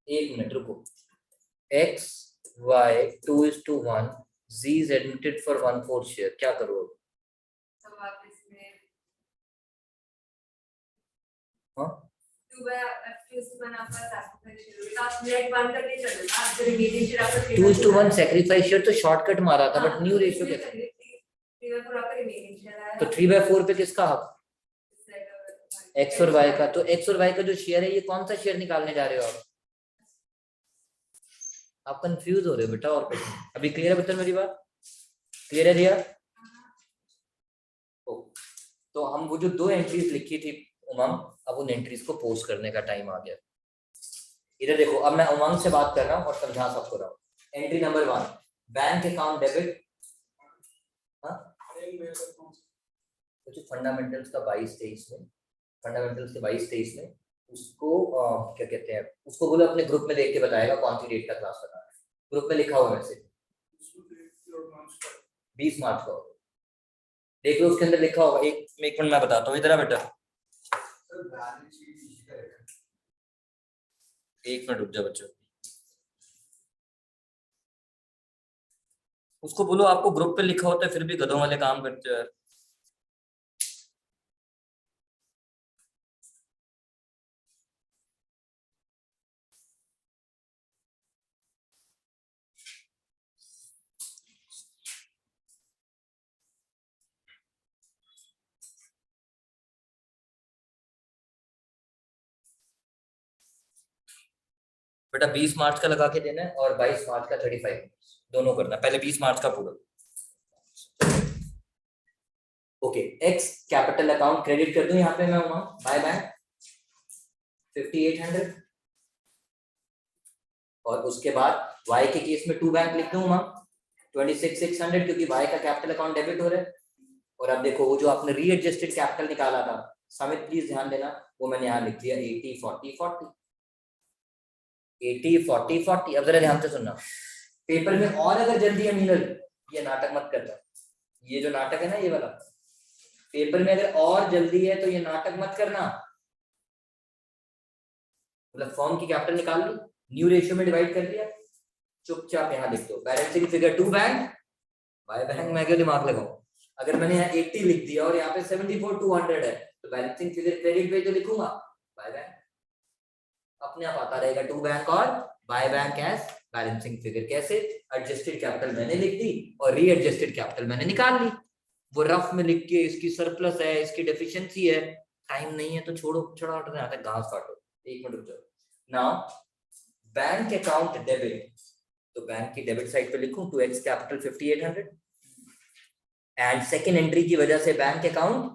एक मिनट रुको, x y 2:1 z is admitted for 1/4 share, क्या करो अब? तब आप इसमें हाँ 2/1 आपका सैक्रिफाइस आप नेट 1 करके चलो, आप रिमेनिंग शेयर आपका 2:1 सैक्रिफाइस शेयर तो शॉर्टकट मारा था, बट न्यू रेशियो कैसे? 3/4 आपका रिमेनिंग शेयर आया, तो 3/4 पे किसका हक? x और y का। तो x और y का जो शेयर है, ये कौन सा शेयर निकालने जा रहे हो आप? आप कंफ्यूज हो रहे हो बेटा, और कुछ नहीं। अभी क्लियर है बेटा मेरी बात? क्लियर है दिया? तो हम वो जो 2 एंट्रीज लिखी थी उमंग, अब उन एंट्रीज को पोस्ट करने का टाइम आ गया। इधर देखो, अब मैं उमंग से बात कर रहा हूँ और समझा सबको रहा हूँ। Entry number 1, bank account debit, जो फंडामेंटल्स का 22-23 में, फंडामेंटल्स के 22-23 में उसको क्या कहते हैं, उसको बोलो अपने ग्रुप में देख के बताएगा कौन सी डेट का क्लास बना है। ग्रुप में लिखा हुआ है वैसे 20 मार्च को, देख लो उसके अंदर लिखा होगा। एक मिनट मैं बताता हूँ, इधर आ बेटा, एक मिनट रुक जा बच्चों, उसको बोलो आपको ग्रुप पे लिखा होता है फिर भी गधों वाले काम करते हो। बेटा 20 मार्च का लगा के देना है और 22 मार्च का 35 दोनों करना है। पहले 20 मार्च का पूरा। Okay, x capital account credit कर दूं यहाँ पे मैं बाय बैंक 5800, और उसके बाद y के केस में 2 बैंक लिख दूं 26600, क्योंकि y का कैपिटल अकाउंट डेबिट हो रहा है। और अब देखो वो जो आपने रीएडजस्टेड कैपिटल निकाला था समित, प्लीज ध्यान देना, वो मैंने यहाँ लिख दिया 80 40 40 80 40 40। अब जरा ध्यान से सुनना, पेपर में और अगर जल्दी है मीनल, ये नाटक मत करना, ये जो नाटक है ना ये वाला, पेपर में अगर और जल्दी है तो ये नाटक मत करना। मतलब फॉर्म की कैपिटल निकाल ली, न्यू रेशियो में डिवाइड कर दिया, चुपचाप यहाँ लिख दो balancing figure 2 bank by bank. मैं क्यों दिमाग लगाऊं? अगर मैंने यहाँ 80 लिख दिया और यहाँ पे 74 200 है, तो बैलेंसिंग फिगर क्रेडिट पे तो लिखूंगा बाय बैंक, अपने आप आता रहेगा 2 बैंक और by bank as balancing figure. कैसे? एडजस्टेड कैपिटल मैंने लिख दी और रीएडजस्टेड कैपिटल मैंने निकाल ली। वो रफ में लिख के इसकी सरप्लस है, इसकी डेफिशिएंसी है, टाइम नहीं है तो छोड़ो, छोड़ा हटो, यहाँ तक घास काटो। एक मिनट रुक जाओ। Now bank account debit, to bank की डेबिट साइड पे लिखूं 2x capital 5800 and second entry की वजह से बैंक अकाउंट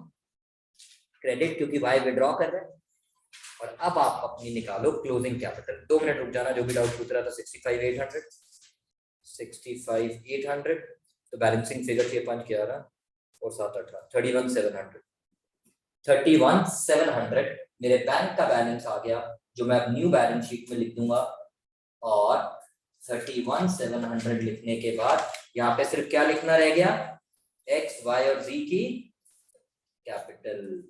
क्रेडिट क्योंकि भाई विड्रॉ कर रहा है। और अब आप अपनी निकालो क्लोजिंग कैपिटल। 2 मिनट रुक जाना, जो भी डाउट पूछ रहा था। 65,800 तो बैलेंसिंग फिगर ये 5 11 और 7 18 31,700 मेरे बैंक का बैलेंस आ गया, जो मैं अब न्यू बैलेंस शीट में लिख दूंगा। और 31,700 लिखने के बाद यहाँ पे सिर्फ क्या लिखना रह गया, एक्स वाई और जी की कैपिटल।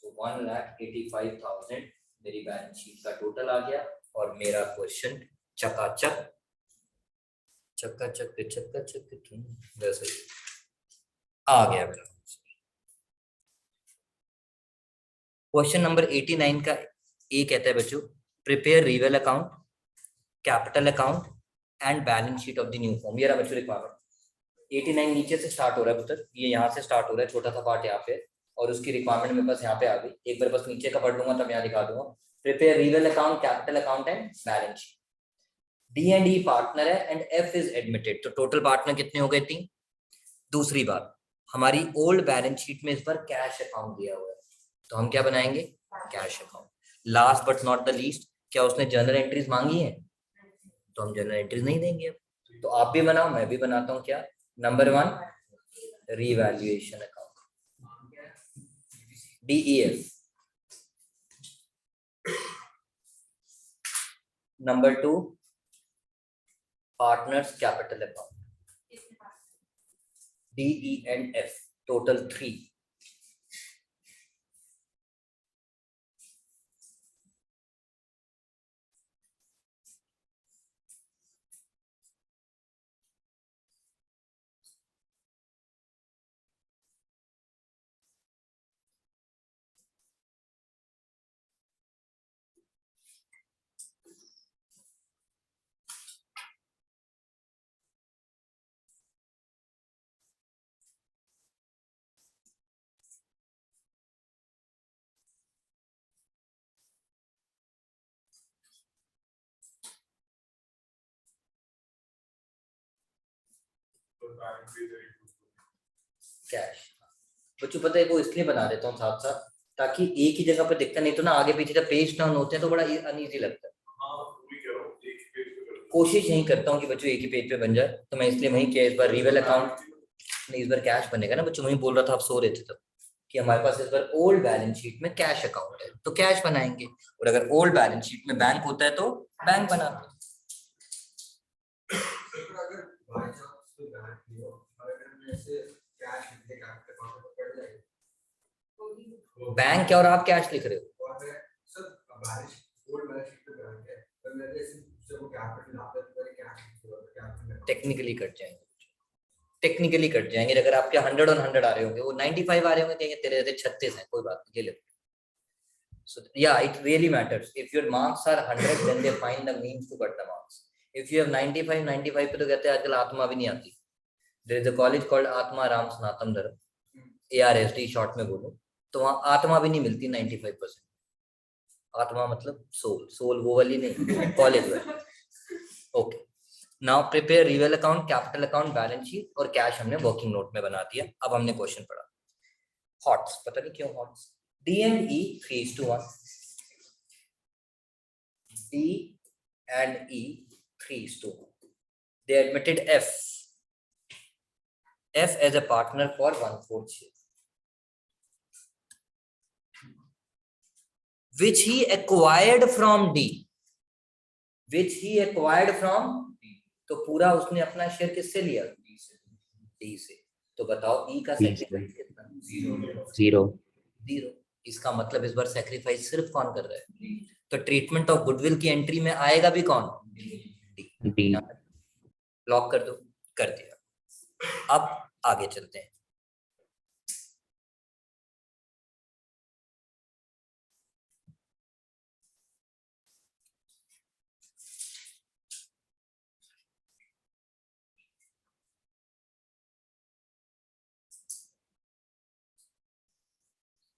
तो 1,85,000 मेरी बैलेंस शीट का टोटल आ गया। और मेरा क्वेश्चन चकाचक चकाचक चकाचक वैसे आ गया मेरा। क्वेश्चन नंबर 89 का ए कहता है बच्चों, prepare reval account, capital account and balance sheet of the new form. ये रहा बच्चों रिक्वायरमेंट। 89 नीचे से स्टार्ट हो रहा है पुत्र, ये यहाँ से स्टार्ट हो रहा है, छोटा सा पार्ट यहाँ पे, और उसकी रिक्वायरमेंट में बस यहाँ पे आ गई। एक बार बस नीचे का पढ़ लूंगा तब यहाँ दिखा दूंगा। Prepare reval account, capital account and balance sheet. D and E partner है एंड एफ इज एडमिटेड, तो टोटल पार्टनर कितने हो गए? 3। दूसरी बात, हमारी ओल्ड बैलेंस शीट में इस बार कैश अकाउंट दिया हुआ है, तो हम क्या बनाएंगे? Cash account. Last but not the least, क्या उसने जर्नल एंट्रीज मांगी है? तो हम जर्नल एंट्रीज नहीं देंगे अब। तो आप भी बनाओ, मैं भी बनाता हूँ। क्या? Number 1 revaluation account, DEF। Number 2 partners capital account, DE and F, total 3। Cash बच्चों पता है वो इसलिए बना देता हूँ साथ साथ, ताकि एक ही जगह पे दिखता, नहीं तो ना आगे पीछे जब पेज टर्न होते हैं तो बड़ा अनईजी लगता है। कोशिश यही करता हूँ कि बच्चों एक ही पेज पे बन जाए, तो मैं इसलिए वही किया इस बार। रिवेल अकाउंट में इस बार कैश बनेगा ना बच्चों, वही बोल रहा था, आप सो रहे थे तब, कि हमारे पास इस बार ओल्ड बैलेंस शीट में कैश अकाउंट है तो कैश बनाएंगे, और अगर ओल्ड बैलेंस शीट में बैंक होता है तो बैंक बनाते हैं। बैंक है और आप कैश लिख रहे हो, टेक्निकली कट जाएंगे। टेक्निकली कट जाएंगे, अगर आपके 100 और 100 आ रहे होंगे, वो 95 आ रहे होंगे, कहेंगे तेरे 36 है, कोई बात नहीं, ये ले। So yeah, it really matters. If your marks are 100, then they find the means to cut the marks. If you have 95 पे तो कहते हैं आजकल आत्मा भी नहीं आती। There is a college called आत्मा राम सनातन धर्म, ARSD शॉर्ट में बोलो, तो वहाँ आत्मा भी नहीं मिलती 95%। आत्मा मतलब सोल, सोल वो वाली नहीं, कॉलेज वाली। Okay, now prepare reval account, capital account, balance sheet और कैश हमने वर्किंग नोट में बना दिया। अब हमने क्वेश्चन पढ़ा। हॉट्स, पता नहीं क्यों hots. D and E 3:1, D and E 3:1. They admitted F as a partner for 1/4 share, which he acquired from D. Which he acquired from D. तो पूरा उसने अपना शेयर किससे लिया? D से। तो बताओ E का सैक्रिफाइस कितना? 0। इसका मतलब इस बार सैक्रिफाइस सिर्फ कौन कर रहा है? तो ट्रीटमेंट ऑफ गुडविल की एंट्री में आएगा भी कौन? D। लॉक कर दो, कर दिया। अब आगे चलते हैं।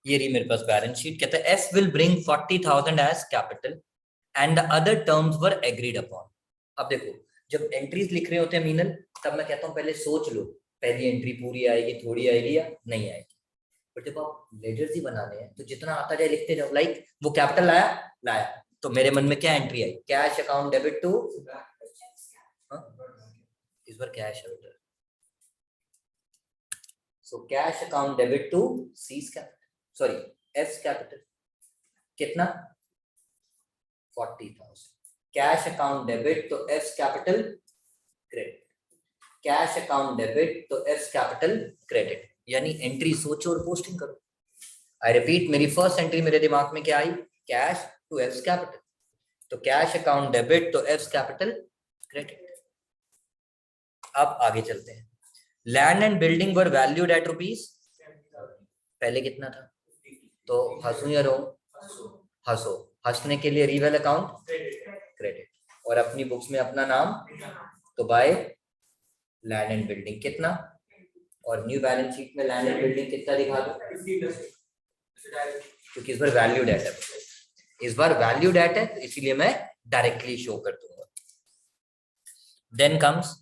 ये रही मेरे पास बैलेंस शीट। कहता है S will bring 40,000 as capital and the other terms were agreed upon. अब देखो जब एंट्रीज लिख रहे होते हैं मीनल, तब मैं कहता हूँ पहले सोच लो पहली एंट्री पूरी आएगी, थोड़ी आएगी या नहीं आएगी। बट जब आप लेजर्स ही बनाने हैं तो जितना आता जाए लिखते जाओ। लाइक वो कैपिटल लाया तो मेरे मन में क्या एंट्री आई, कैश अकाउंट डेबिट टू, इस बार कैश है। So cash account debit to C's capital, sorry F capital, कितना 40,000। कैश अकाउंट डेबिट तो F capital credit, cash account debit तो एफ कैपिटल क्रेडिट। यानी एंट्री सोचो और पोस्टिंग करो। आई रिपीट, मेरी फर्स्ट एंट्री मेरे दिमाग में क्या आई, कैश टू एफ कैपिटल, तो कैश अकाउंट डेबिट तो एफ कैपिटल क्रेडिट। अब आगे चलते हैं। Land and building were valued at rupees, पहले कितना था, तो हंसू या रो, हंसो, हंसने के लिए रिवेल अकाउंट क्रेडिट, और अपनी बुक्स में अपना नाम तो बाय लैंड एंड बिल्डिंग कितना, और न्यू बैलेंस शीट में लैंड एंड बिल्डिंग कितना दिखा दो, क्योंकि इस बार वैल्यूड एट है, इस बार वैल्यूड एट है, तो इसीलिए मैं डायरेक्टली शो कर दूंगा। Then comes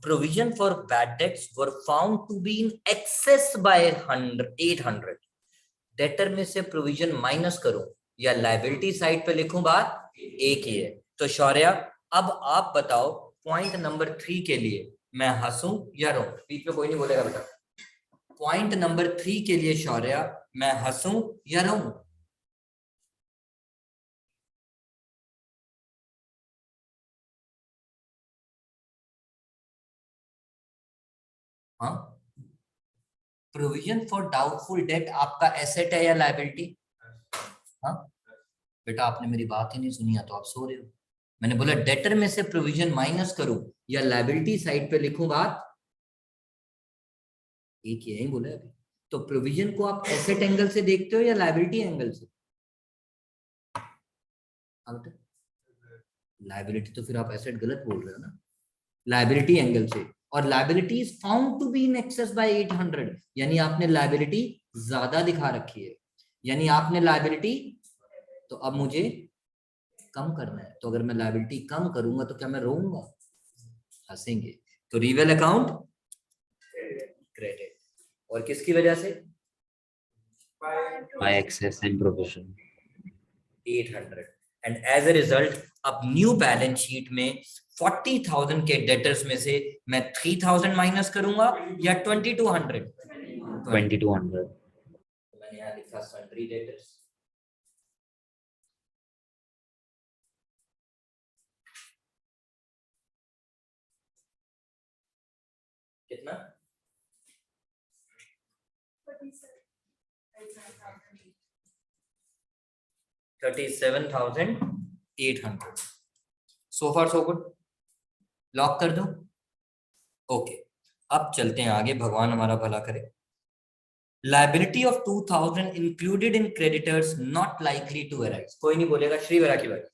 provision for bad debts were found to be in excess by 800। Debtor में से प्रोविजन माइनस करूं या लायबिलिटी साइड पे लिखूं, बात एक ही है। तो शौर्या अब आप बताओ पॉइंट नंबर 3 के लिए मैं हंसूं या रो, बीच में कोई नहीं बोलेगा बेटा। पॉइंट नंबर 3 के लिए शौर्या मैं हंसूं या रो, हाँ प्रोविजन फॉर डाउटफुल डेट आपका एसेट है या लायबिलिटी, हाँ बेटा आपने मेरी बात ही नहीं सुनी है तो आप सो रहे हो। मैंने बोला डेटर में से प्रोविजन माइनस करूं या लायबिलिटी साइड पे लिखूं, बात एक ही बोला अभी। तो प्रोविजन को आप एसेट एंगल से देखते हो या लायबिलिटी एंगल से, लायबिलिटी तो फिर आप एसेट गलत बोल रहे हो ना, लायबिलिटी एंगल से। और liability is found to be in excess by 800, यानी आपने लायबिलिटी ज्यादा दिखा रखी है, यानी आपने लायबिलिटी, तो अब मुझे कम करना है। तो अगर मैं लायबिलिटी कम करूंगा तो क्या मैं रोऊंगा, हंसेंगे। तो रिवेल अकाउंट क्रेडिट, और किसकी वजह से, by excess and provision 800। And as a result अब न्यू बैलेंस शीट में 40,000 के डेटर्स में से मैं 3,000 माइनस करूंगा या 2,200, 2200 मैंने यहाँ लिखा सन्ड्री डेटर्स, कितना 37,800। सो फार सो गुड, लॉक कर दूं, ओके। अब चलते हैं आगे, भगवान हमारा भला करे। Liability of 2,000 included in creditors not likely to arise, कोई नहीं बोलेगा श्रीवरा की बात।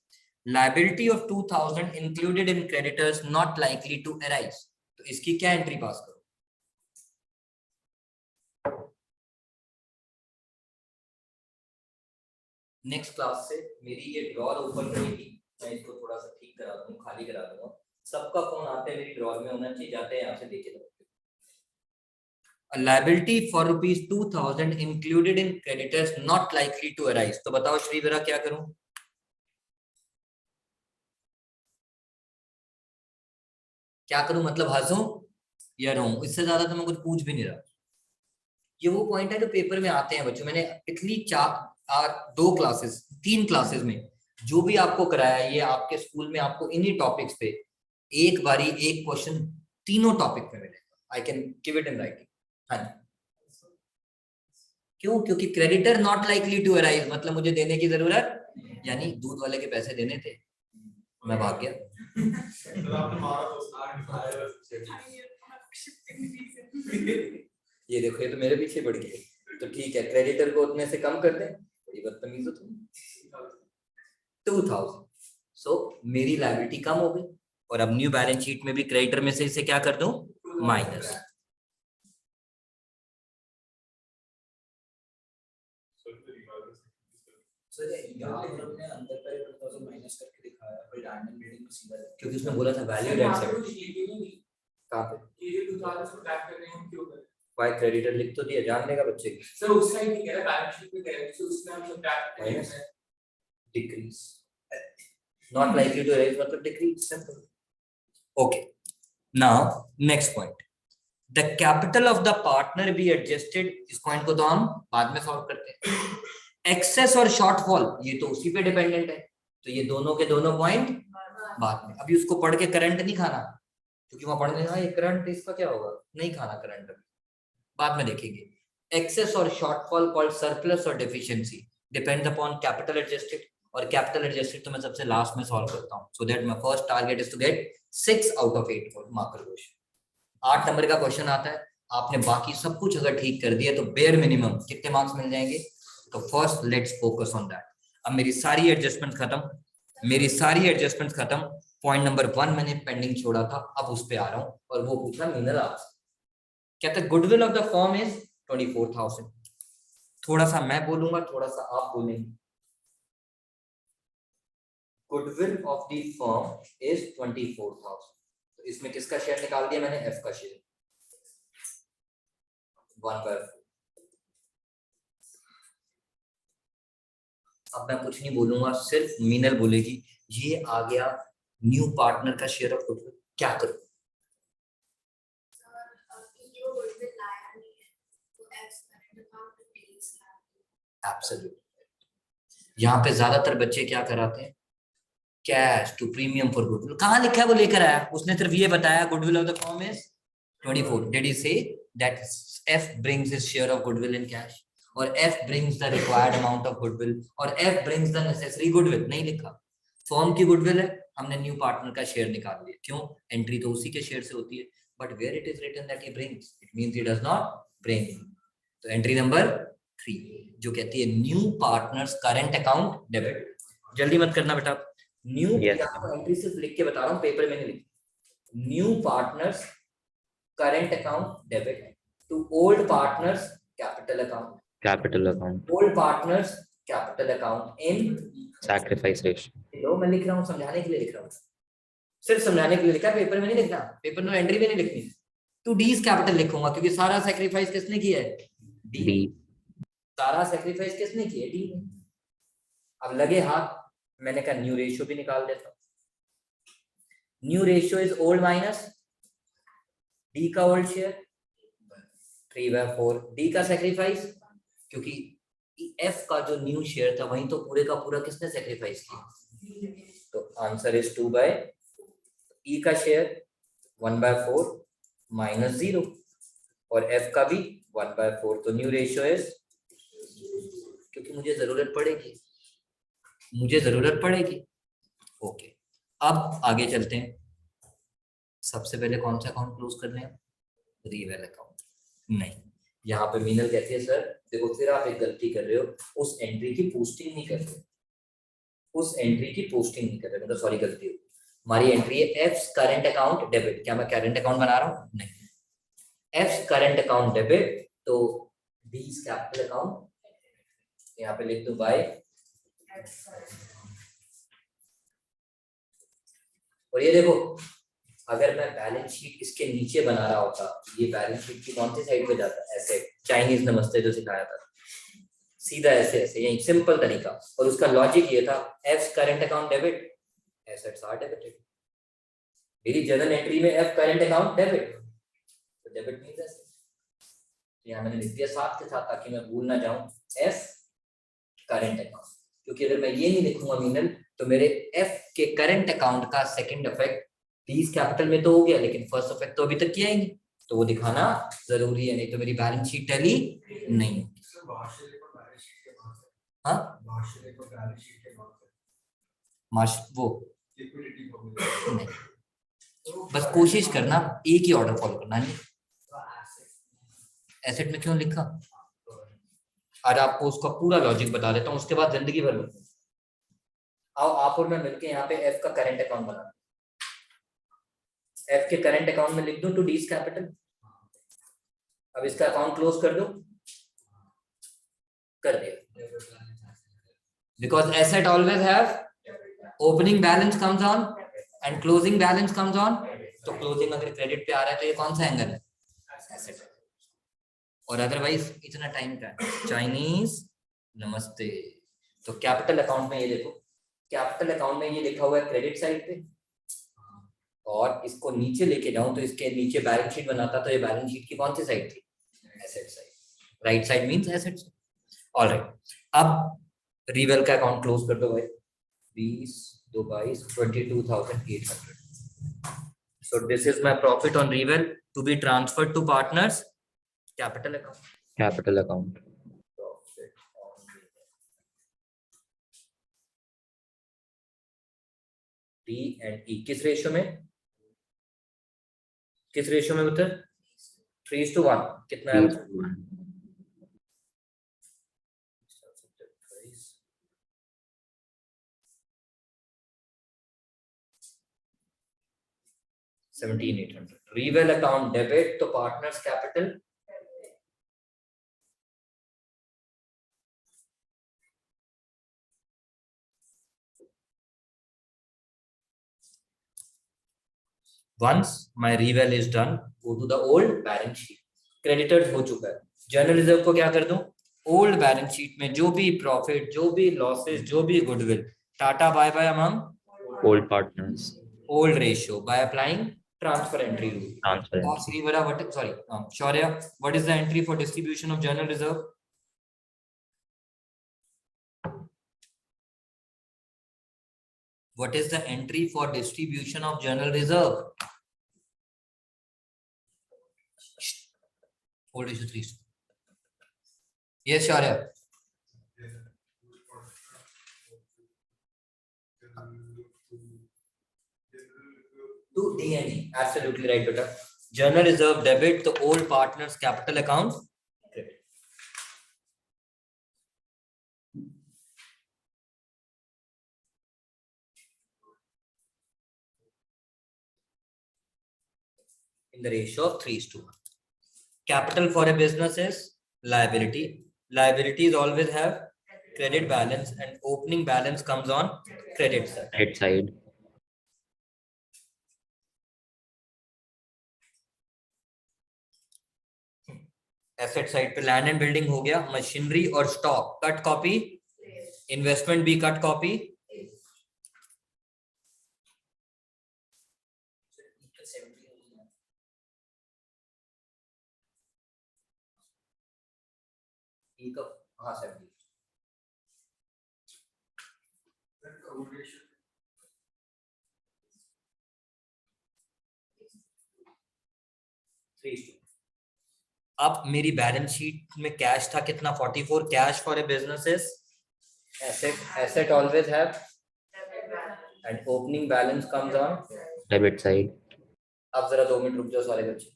Liability of 2,000 included in creditors not likely to arise, तो इसकी क्या एंट्री पास करो, नेक्स्ट क्लास से मेरी ये ड्रॉर ओपन रहेगी, मैं इसको थोड़ा सा ठीक करा दूंगा, खाली करा दूंगा। सबका फोन आते हैं मेरी ड्रॉर में होना चाहिए, जाते हैं यहाँ से देखे जाओ। liability for rupees 2,000 included in creditors not likely to arise, तो बताओ श्रीवरा क्या करूं, क्या करूं, मतलब हंसूं या रोऊं, इससे ज्यादा तो मैं कुछ पूछ भी नहीं रहा। ये वो पॉइंट है जो पेपर में आते हैं बच्चों, मैंने पिछली 3 क्लासेस में जो भी आपको कराया है, ये आपके स्कूल में आपको इन्हीं टॉपिक्स पे एक बारी एक क्वेश्चन तीनों टॉपिक पे मिलेगा। I can give it in writing. हाँ क्यों, क्योंकि creditor not likely to arise मतलब मुझे देने की जरूरत, यानी दूध वाले के पैसे देने थे, मैं भाग गया। ये देखो ये तो मेरे पीछे पड़ गई, तो ठीक है क्रेडिटर को उतने से कम कर दें, बड़ी बदतमीज हो तुम। 2,000, सो मेरी लायबिलिटी कम हो गई, और अब न्यू बैलेंस शीट में भी क्रेडिटर में से इसे क्या कर दूं, माइनस। सर यहाँ पर हमने अंदर पहले 2000 माइनस करके दिखाया पर रैंडम रीडिंग में सीधा क्योंकि उसने बोला था वैल्यू एक्सेप्ट कहाँ पे ये 2000 को ट्रैक कर रहे हैं हम क्यों कर रहे हैं वाई क्रेडिटर लिख तो दिया जानने का बच्चे की सर उस साइड नहीं कह रहा बैलेंस शीट में कह रहे हैं तो उसमें हम सब ट्रैक कर रहे हैं decrease not likely to arise मतलब decrease simple okay now next point the capital of the partner be adjusted इस पॉइंट को तो हम बाद में सॉल्व करते हैं एक्सेस और शॉर्टफॉल ये तो उसी पे डिपेंडेंट है तो ये दोनों के दोनों पॉइंट बाद में अभी उसको पढ़ के करंट नहीं खाना क्योंकि वहां पढ़ने का ये करंट इसका क्या होगा नहीं खाना करंट बाद में देखेंगे एक्सेस और शॉर्टफॉल कॉल्ड सरप्लस और deficiency depends upon capital adjusted और कैपिटल एडजस्टेड तो मैं सबसे लास्ट में सॉल्व करता हूं so that my first target is to get 6 out of 8 for marker question 8 नंबर का क्वेश्चन आता है आपने बाकी सब कुछ अगर ठीक कर दिया तो बेयर मिनिमम कितने मार्क्स मिल जाएंगे तो first let's focus on that अब मेरी सारी एडजस्टमेंट खत्म पॉइंट नंबर 1 मैंने पेंडिंग छोड़ा था अब उस पे आ रहा हूं और वो पूछा मीनल आपसे कहते हैं goodwill of the firm is 24,000 थोड़ा सा मैं बोलूंगा थोड़ा सा आप बोलेंगे goodwill of the firm is 24,000 तो इसमें किसका शेयर निकाल दिया मैंने एफ का शेयर 1/4 अब मैं कुछ नहीं बोलूंगा सिर्फ मीनल बोलेगी ये आ गया न्यू पार्टनर का शेयर ऑफ गुडविल क्या करूं एब्सोल्यूट यहाँ पे ज्यादातर बच्चे क्या कराते हैं cash to premium for goodwill कहाँ लिखा है वो लेकर आया उसने सिर्फ ये बताया goodwill of the firm is 24 did he say that F brings his share of goodwill in cash और F brings the required amount of goodwill और F brings the necessary goodwill नहीं लिखा फर्म की गुडविल है हमने new partner का share निकाल लिया क्यों एंट्री तो उसी के शेयर से होती है but where it is written that he brings it means he does not bring तो एंट्री नंबर 3 जो कहती है new partners current account debit जल्दी मत करना बेटा न्यू एंट्री सिर्फ लिख के बता रहा हूं पेपर में नहीं लिख new partners current account debit to old partners capital account old partners capital account in sacrifice ratio मैं लिख रहा हूं समझाने के लिए लिख रहा हूं सिर्फ समझाने के लिए लिखा पेपर में नहीं लिखना पेपर में एंट्री में नहीं लिखनी टू डीज कैपिटल लिखूंगा क्योंकि सारा सैक्रिफाइस किसने किया है डी सारा सैक्रिफाइस किसने किया डी अब लगे हाथ मैंने कहा न्यू रेशियो भी निकाल देता new ratio is old minus D का ओल्ड शेयर 3/4 डी का सैक्रिफाइस क्योंकि एफ का जो न्यू शेयर था वहीं तो पूरे का पूरा किसने सैक्रिफाइस किया तो आंसर इज 2/ई का शेयर 1/4 माइनस 0 और एफ का भी 1/4 तो न्यू रेशियो इज क्योंकि मुझे जरूरत पड़ेगी ओके अब आगे चलते हैं सबसे पहले कौन सा अकाउंट क्लोज करने हैं रीवेल अकाउंट नहीं यहाँ पे मीनल कहती है सर देखो फिर आप एक गलती कर रहे हो उस एंट्री की पोस्टिंग नहीं कर रहे मतलब सॉरी गलती हो हमारी एंट्री है एफ करंट अकाउंट डेबिट क्या मैं करंट अकाउंट बना रहा हूँ नहीं एफ करंट अकाउंट डेबिट तो डीज कैपिटल अकाउंट यहाँ पे लिख दो बाय और ये देखो अगर मैं बैलेंस शीट इसके नीचे बना रहा होता ये बैलेंस शीट की कौन सी साइड पे जाता ऐसे चाइनीज नमस्ते जो सिखाया था सीधा ऐसे यही सिंपल तरीका और उसका लॉजिक ये था F current account debit assets are debited मेरी जनरल एंट्री में एफ करंट अकाउंट डेबिट तो डेबिट मींस एसेट यहाँ मैंने लिख दिया साथ के साथ ताकि मैं भूल ना जाऊं एफ करंट अकाउंट क्योंकि अगर मैं ये नहीं लिखूंगा मीनल तो मेरे एफ के करंट अकाउंट का सेकंड इफेक्ट डीज कैपिटल में तो हो गया लेकिन फर्स्ट इफेक्ट तो अभी तक किया ही नहीं तो वो दिखाना जरूरी है नहीं तो मेरी बैलेंस शीट टैली नहीं हाँ वो नहीं बस कोशिश करना एक ही ऑर्डर फॉलो करना नहीं एसेट में क्यों लिखा आज आपको उसका पूरा लॉजिक बता देता हूँ उसके बाद जिंदगी भर में आओ आप और मैं मिलके यहाँ पे एफ का करंट अकाउंट बना एफ के करंट अकाउंट में लिख दूं टू डीज कैपिटल अब इसका अकाउंट क्लोज कर दो कर दिया because asset always have opening balance comes on and closing balance comes on. तो closing अगर credit पे आ रहा है तो ये कौन सा एंगल है? Asset. और अदरवाइज इतना टाइम का चाइनीज नमस्ते। तो कैपिटल अकाउंट में ये देखो, कैपिटल अकाउंट में ये लिखा हुआ है क्रेडिट साइड पे, और इसको नीचे लेके जाऊं तो इसके नीचे बैलेंस शीट बनाता, तो ये बैलेंस शीट की कौन सी साइड थी? Asset side. Right side means asset side. Alright, अब रिवेल का अकाउंट क्लोज कर दो भाई। 20 2 22 22,800। So this is my profit on Revel to be transferred to partners capital account. Capital account. Profit on Revel. D and E किस ratio में? किस ratio में बता? 3:1 कितना है? 3:1. 17,800. Revel account debit to partners capital. Once my Revel is done, go to the old balance sheet. Creditors हो चुका है। जनरल रिजर्व को क्या कर दूं? ओल्ड बैलेंस शीट में जो भी प्रॉफिट, जो भी लॉसेस, जो भी goodwill, tata bye bye among Old partners. old ratio by applying transfer entry rule. Transfer entry. Srivara, Shaurya, what is the entry for distribution of general reserve? What is the entry for distribution of general reserve? Old issue 3. Yes, Shaurya. To D and E. Absolutely right, beta. General reserve debit to old partners capital account. Credit. In the ratio of 3:1. Capital for a business is liability. Liabilities always have credit balance, and opening balance comes on credit side. Right side. Asset side पे land and building हो गया, machinery और stock cut copy, investment भी cut copy. हाँ 70। अब मेरी balance sheet में cash था कितना? 44। Cash for a business is asset always have and opening balance comes on Debit side. अब जरा 2 मिनट रुक जाओ सारे बच्चे।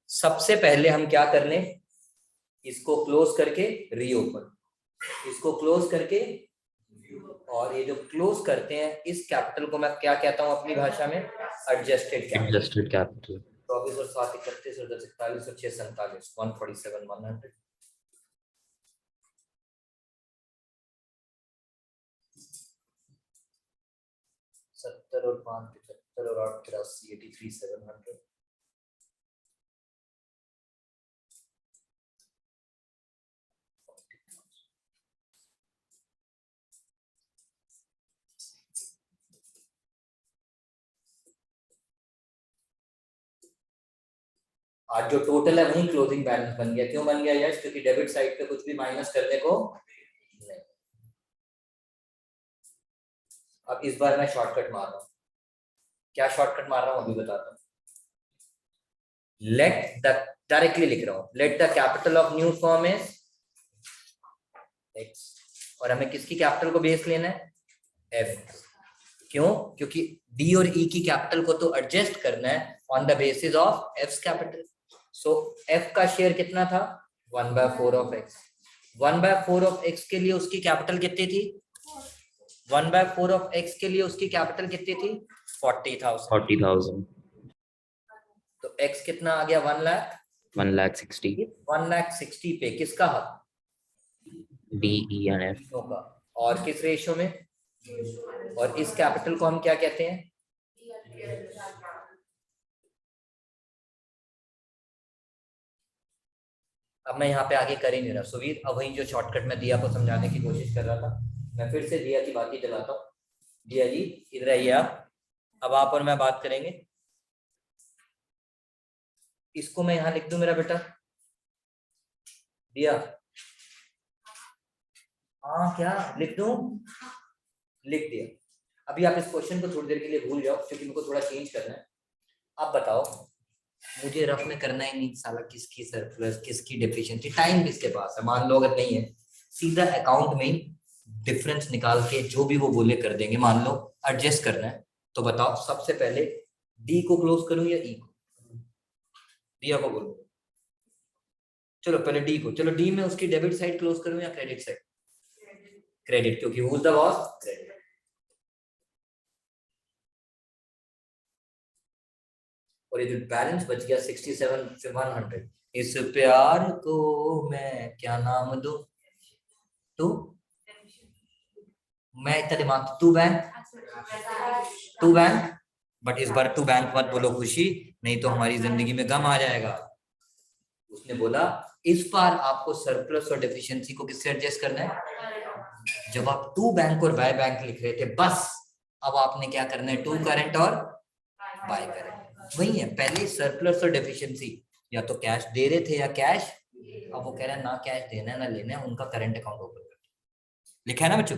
सबसे पहले हम क्या कर लें, इसको क्लोज करके रीओपन, इसको क्लोज करके, और ये जो क्लोज करते हैं इस कैपिटल को मैं क्या कहता हूं अपनी भाषा में? Adjusted capital. Adjusted capital. 24 और 7 31 और 10 41 और 6 47 147 100। सत्तर और 5 75 और 8 83 83 700। आज जो टोटल है वही क्लोजिंग बैलेंस बन गया। क्यों बन गया यश? क्योंकि डेबिट साइड पे कुछ भी माइनस करने को नहीं। अब इस बार मैं शॉर्टकट मार रहा हूं। क्या शॉर्टकट मार रहा हूं अभी बताता हूं। लेट द, डायरेक्टली लिख रहा हूं, let the capital of new firm is x, और हमें किसकी कैपिटल को बेस लेना है? एफ। क्यों? क्योंकि डी और ई की कैपिटल को तो एडजस्ट करना है on the basis of F capital. So F का शेयर कितना था? 1/4 ऑफ एक्स। 1/4 ऑफ एक्स के लिए उसकी कैपिटल कितनी थी? 1/4 ऑफ एक्स के लिए उसकी कैपिटल कितनी थी? 40,000। 40,000. तो एक्स कितना आ गया? 1 लाख 1,60,000. 1,60,000 पे किसका हक? D, E and F. होगा। और किस रेशियो में, और इस कैपिटल को हम क्या कहते हैं, अब मैं यहाँ पे आगे कर ही नहीं रहा सुवीर, अब वही जो शॉर्टकट में दिया को समझाने की कोशिश कर रहा था, मैं फिर से दिया की बात ही चलाता हूँ। दिया जी इधर आइए आप, अब आप और मैं बात करेंगे। इसको मैं यहाँ लिख दूं मेरा बेटा, दिया हाँ क्या लिख दूं, लिख दिया। अभी आप इस क्वेश्चन को थोड़ी देर के लिए भूल जाओ क्योंकि मेरे को थोड़ा चेंज करना है। आप बताओ, मुझे रफ में करना ही नहीं साला, किसकी सरप्लस किसकी डेफिशिएंसी, टाइम किसके पास है। मान लो अगर नहीं है, सीधा अकाउंट में ही डिफरेंस निकाल के जो भी वो बोले कर देंगे। मान लो एडजस्ट करना है, तो बताओ सबसे पहले डी को क्लोज करूं या ई को, दिया को बोलो। चलो पहले डी को, चलो डी में उसकी डेबिट साइड क्लोज करूं या क्रेडिट साइड, क्रेडिट, क्योंकि who is the boss, credit. और ये जो बैलेंस बच गया 67,100, इस प्यार को मैं क्या नाम दूं, टू, मैं इतना दिमाग, टू बैंक, बट इस बार टू बैंक मत बोलो खुशी, नहीं तो हमारी जिंदगी में गम आ जाएगा। उसने बोला इस बार आपको सरप्लस और डेफिशिएंसी को किससे एडजस्ट करना है। जब आप टू बैंक और बाय बैंक लिख रहे थे, बस अब आपने क्या करना है, टू करंट और बाय करंट। वही है, पहले सरप्लस और डेफिशिएंसी, या तो कैश दे रहे थे या कैश, अब वो कह रहे हैं ना कैश देना है ना लेना है, उनका करंट अकाउंट ओपन कर लिखा है ना बच्चों।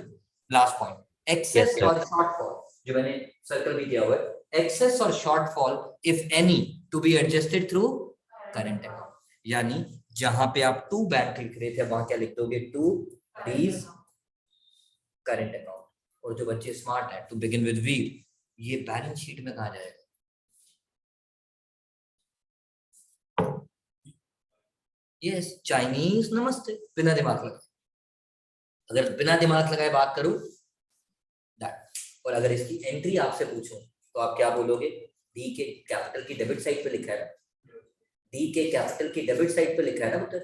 लास्ट पॉइंट, एक्सेस Yes, और शॉर्टफॉल, जो मैंने सर्कल भी किया हुआ है, एक्सेस और shortfall if any to be adjusted through current account. यानी जहां पे आप टू बैंक लिख रहे थे, वहां क्या लिख दोगे, टू डीज करंट अकाउंट। और जो बच्चे स्मार्ट है, टू बिगिन विद वी, ये बैलेंस शीट में कहा जाएगा। यस, चाइनीज नमस्ते, बिना दिमाग लगाए। अगर बिना दिमाग लगाए बात करूं दैट, और अगर इसकी एंट्री आपसे पूछूं तो आप क्या बोलोगे, डी के कैपिटल की डेबिट साइड पे लिखा है ना, डी के कैपिटल की डेबिट साइड पे लिखा है ना बेटा।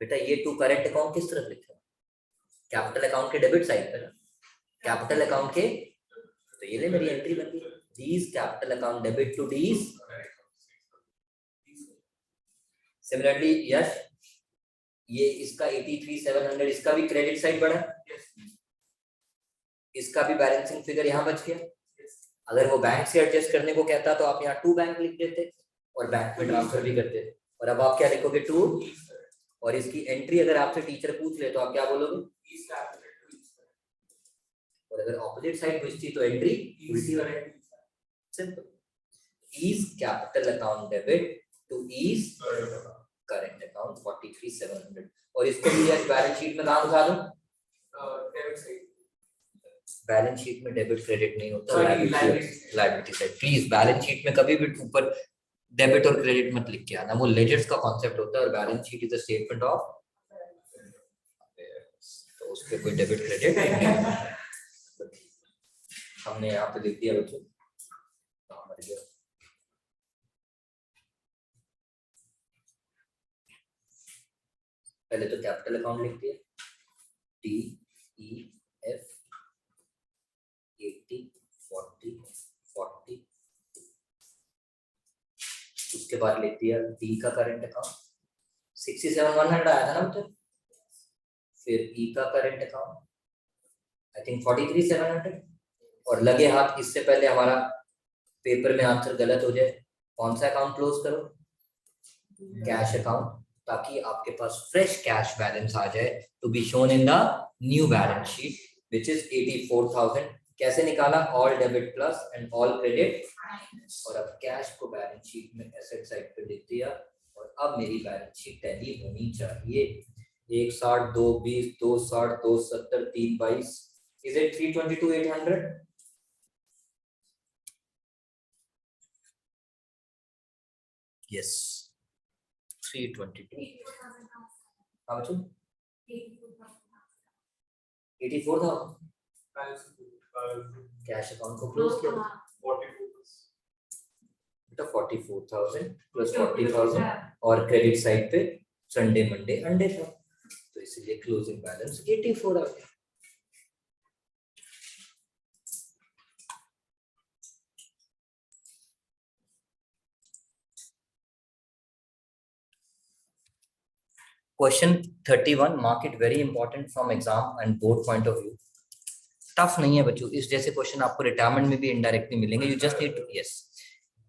बेटा ये टू करंट अकाउंट किस तरफ लिखा है, कैपिटल अकाउंट के डेबिट साइड पे ना, कैपिटल अकाउंट के, तो ये ले मेरी एंट्री बन गई, D's capital account debit to D's. Similarly Yash, ये इसका 83,700, इसका भी क्रेडिट साइड बढ़ा, इसका भी बैलेंसिंग फिगर यहाँ बच गया। अगर वो बैंक से एडजस्ट करने को कहता तो आप यहाँ टू बैंक लिख देते और बैंक में ट्रांसफर भी करते। और अब आप क्या लिखोगे, टू, और इसकी एंट्री अगर आपसे टीचर पूछ ले तो आप क्या बोलोगे, और अगर ऑपोजिट साइड पूछती तो एंट्री उल्टी हो जाएगी। Simple, E's capital account debit to E's current account 43,700। और इसको भी बैलेंस शीट में कहां दिखा दूं, बैलेंस शीट में डेबिट क्रेडिट नहीं होता, liability side. Please balance sheet में कभी भी ऊपर डेबिट और क्रेडिट मत लिख के आना, वो लेजर्स का कॉन्सेप्ट होता है और balance sheet is a statement of, तो उस पे कोई डेबिट क्रेडिट नहीं। हमने यहाँ पे लिख दिया बच्चों, पहले तो कैपिटल अकाउंट लिख दिया, टी ई एफ 80 40 40, उसके बाद लिख दिया डी का करंट अकाउंट 67,100 आया था ना बेटा, फिर ई का करंट अकाउंट आई थिंक 43,700, और लगे हाथ इससे पहले हमारा पेपर में आंसर गलत हो जाए, कौन सा अकाउंट क्लोज करो, कैश अकाउंट, ताकि आपके पास फ्रेश कैश बैलेंस आ जाए to be shown in the new balance sheet which is 84,000। कैसे निकाला, all debit plus and all credit, और अब कैश को बैलेंस शीट में एसेट साइड पे लिख दिया। और अब मेरी बैलेंस शीट टैली होनी चाहिए, 160 2 20 2 60 2 70 3 22, इज इट 322,800? यस 322। हाँ बच्चों 84,000 कैश अकाउंट को क्लोज किया बेटा, 44,000 प्लस 40,000, और क्रेडिट साइड पे संडे मंडे अंडे था, तो इसलिए क्लोजिंग बैलेंस 84 आ गया। Question 31 mark it very important from exam and board point of view. Tough नहीं है बच्चों, इस जैसे क्वेश्चन आपको रिटायरमेंट में भी इनडायरेक्टली मिलेंगे। You just need to, yes,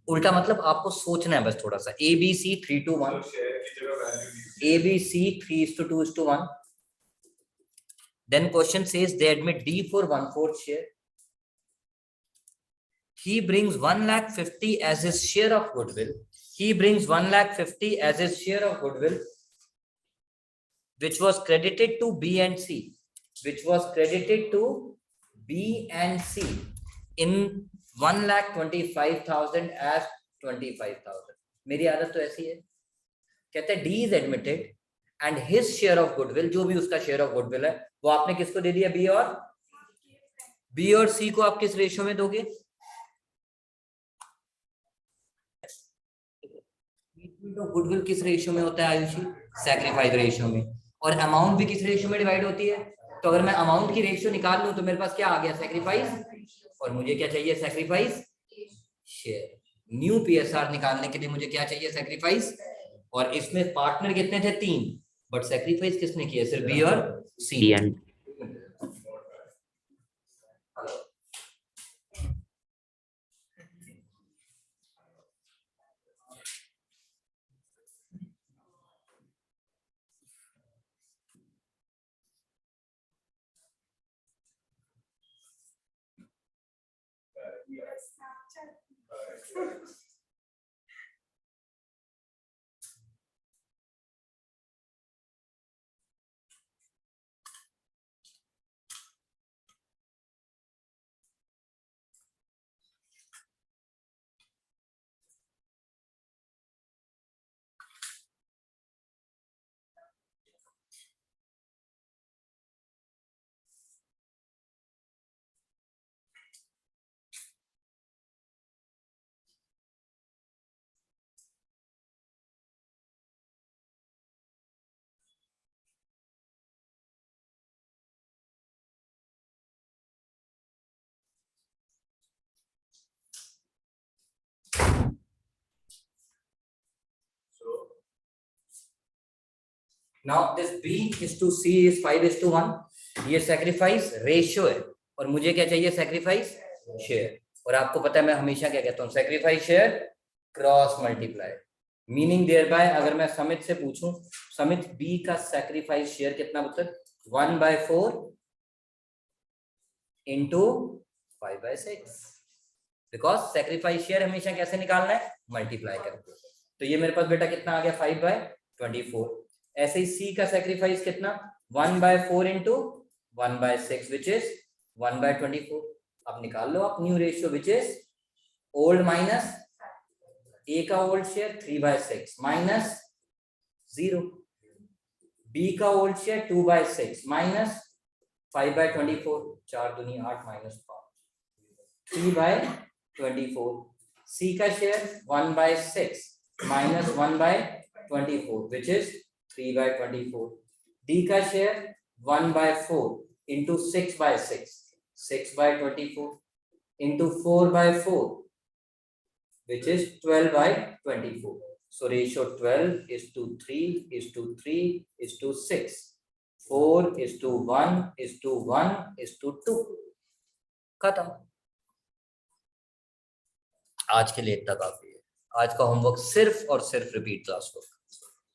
उल्टा मतलब आपको सोचना है बस थोड़ा सा। ABC 3:1, ABC 3:2:1. Then question says they admit D for 1/4 share. He brings 1,50,000 as his share of goodwill. He brings 1,50,000 as his share of goodwill, which was credited to B and C. Which was credited to B and C in 1,25,000 as 25,000. मेरी आदत तो ऐसी है, कहते हैं D is admitted and his share of goodwill, जो भी उसका share of goodwill है, वो आपने किसको दे दिया? B और C को आप किस रेशियो में दोगे? गुडविल किस रेशियो में होता है आयुषी? सैक्रिफाइस रेशियो में। और अमाउंट भी किस रेशियो में डिवाइड होती है? तो अगर मैं अमाउंट की रेशियो निकाल लूं तो मेरे पास क्या आ गया? सैक्रिफाइस। और मुझे क्या चाहिए? Sacrifice share. न्यू PSR निकालने के लिए मुझे क्या चाहिए? सैक्रिफाइस। और इसमें पार्टनर कितने थे? 3, बट सैक्रिफाइस किसने किया? सिर्फ B और C। Now this B is to C is 5:1. ये सैक्रिफाइस रेशियो है और मुझे क्या चाहिए? Sacrifice share. और आपको पता है मैं हमेशा क्या कहता हूँ? Sacrifice share cross multiply. Meaning thereby अगर मैं समित से पूछूं, समित B का सैक्रिफाइस शेयर कितना पुत्र? 1/4 इंटू 5/6। बिकॉज सैक्रिफाइस शेयर हमेशा कैसे निकालना है? मल्टीप्लाई करके। तो ये मेरे पास बेटा कितना आ गया? 5/24। ऐसे ही C का सैक्रिफाइस कितना? 1/4 इंटू 1/6 विच इज 1/24। अब निकाल लो आप new ratio which is old minus A का ओल्ड शेयर 3/6 माइनस 0, B का ओल्ड शेयर 2/6 माइनस 5/24, 4 दूनी 8 माइनस 5, 3/24। C का share 1/6 minus 1/24 which is 3/24। D का share 1/4 into 6/6, 6/24 into 4/4 which is 12/24. So ratio 12 is to 3 is to 3 is to 6. 4 is to 1 is to 1 is to 2. खत्म। आज के लिए इतना काफी है। आज का होमवर्क सिर्फ और सिर्फ रिपीट क्लास वर्क।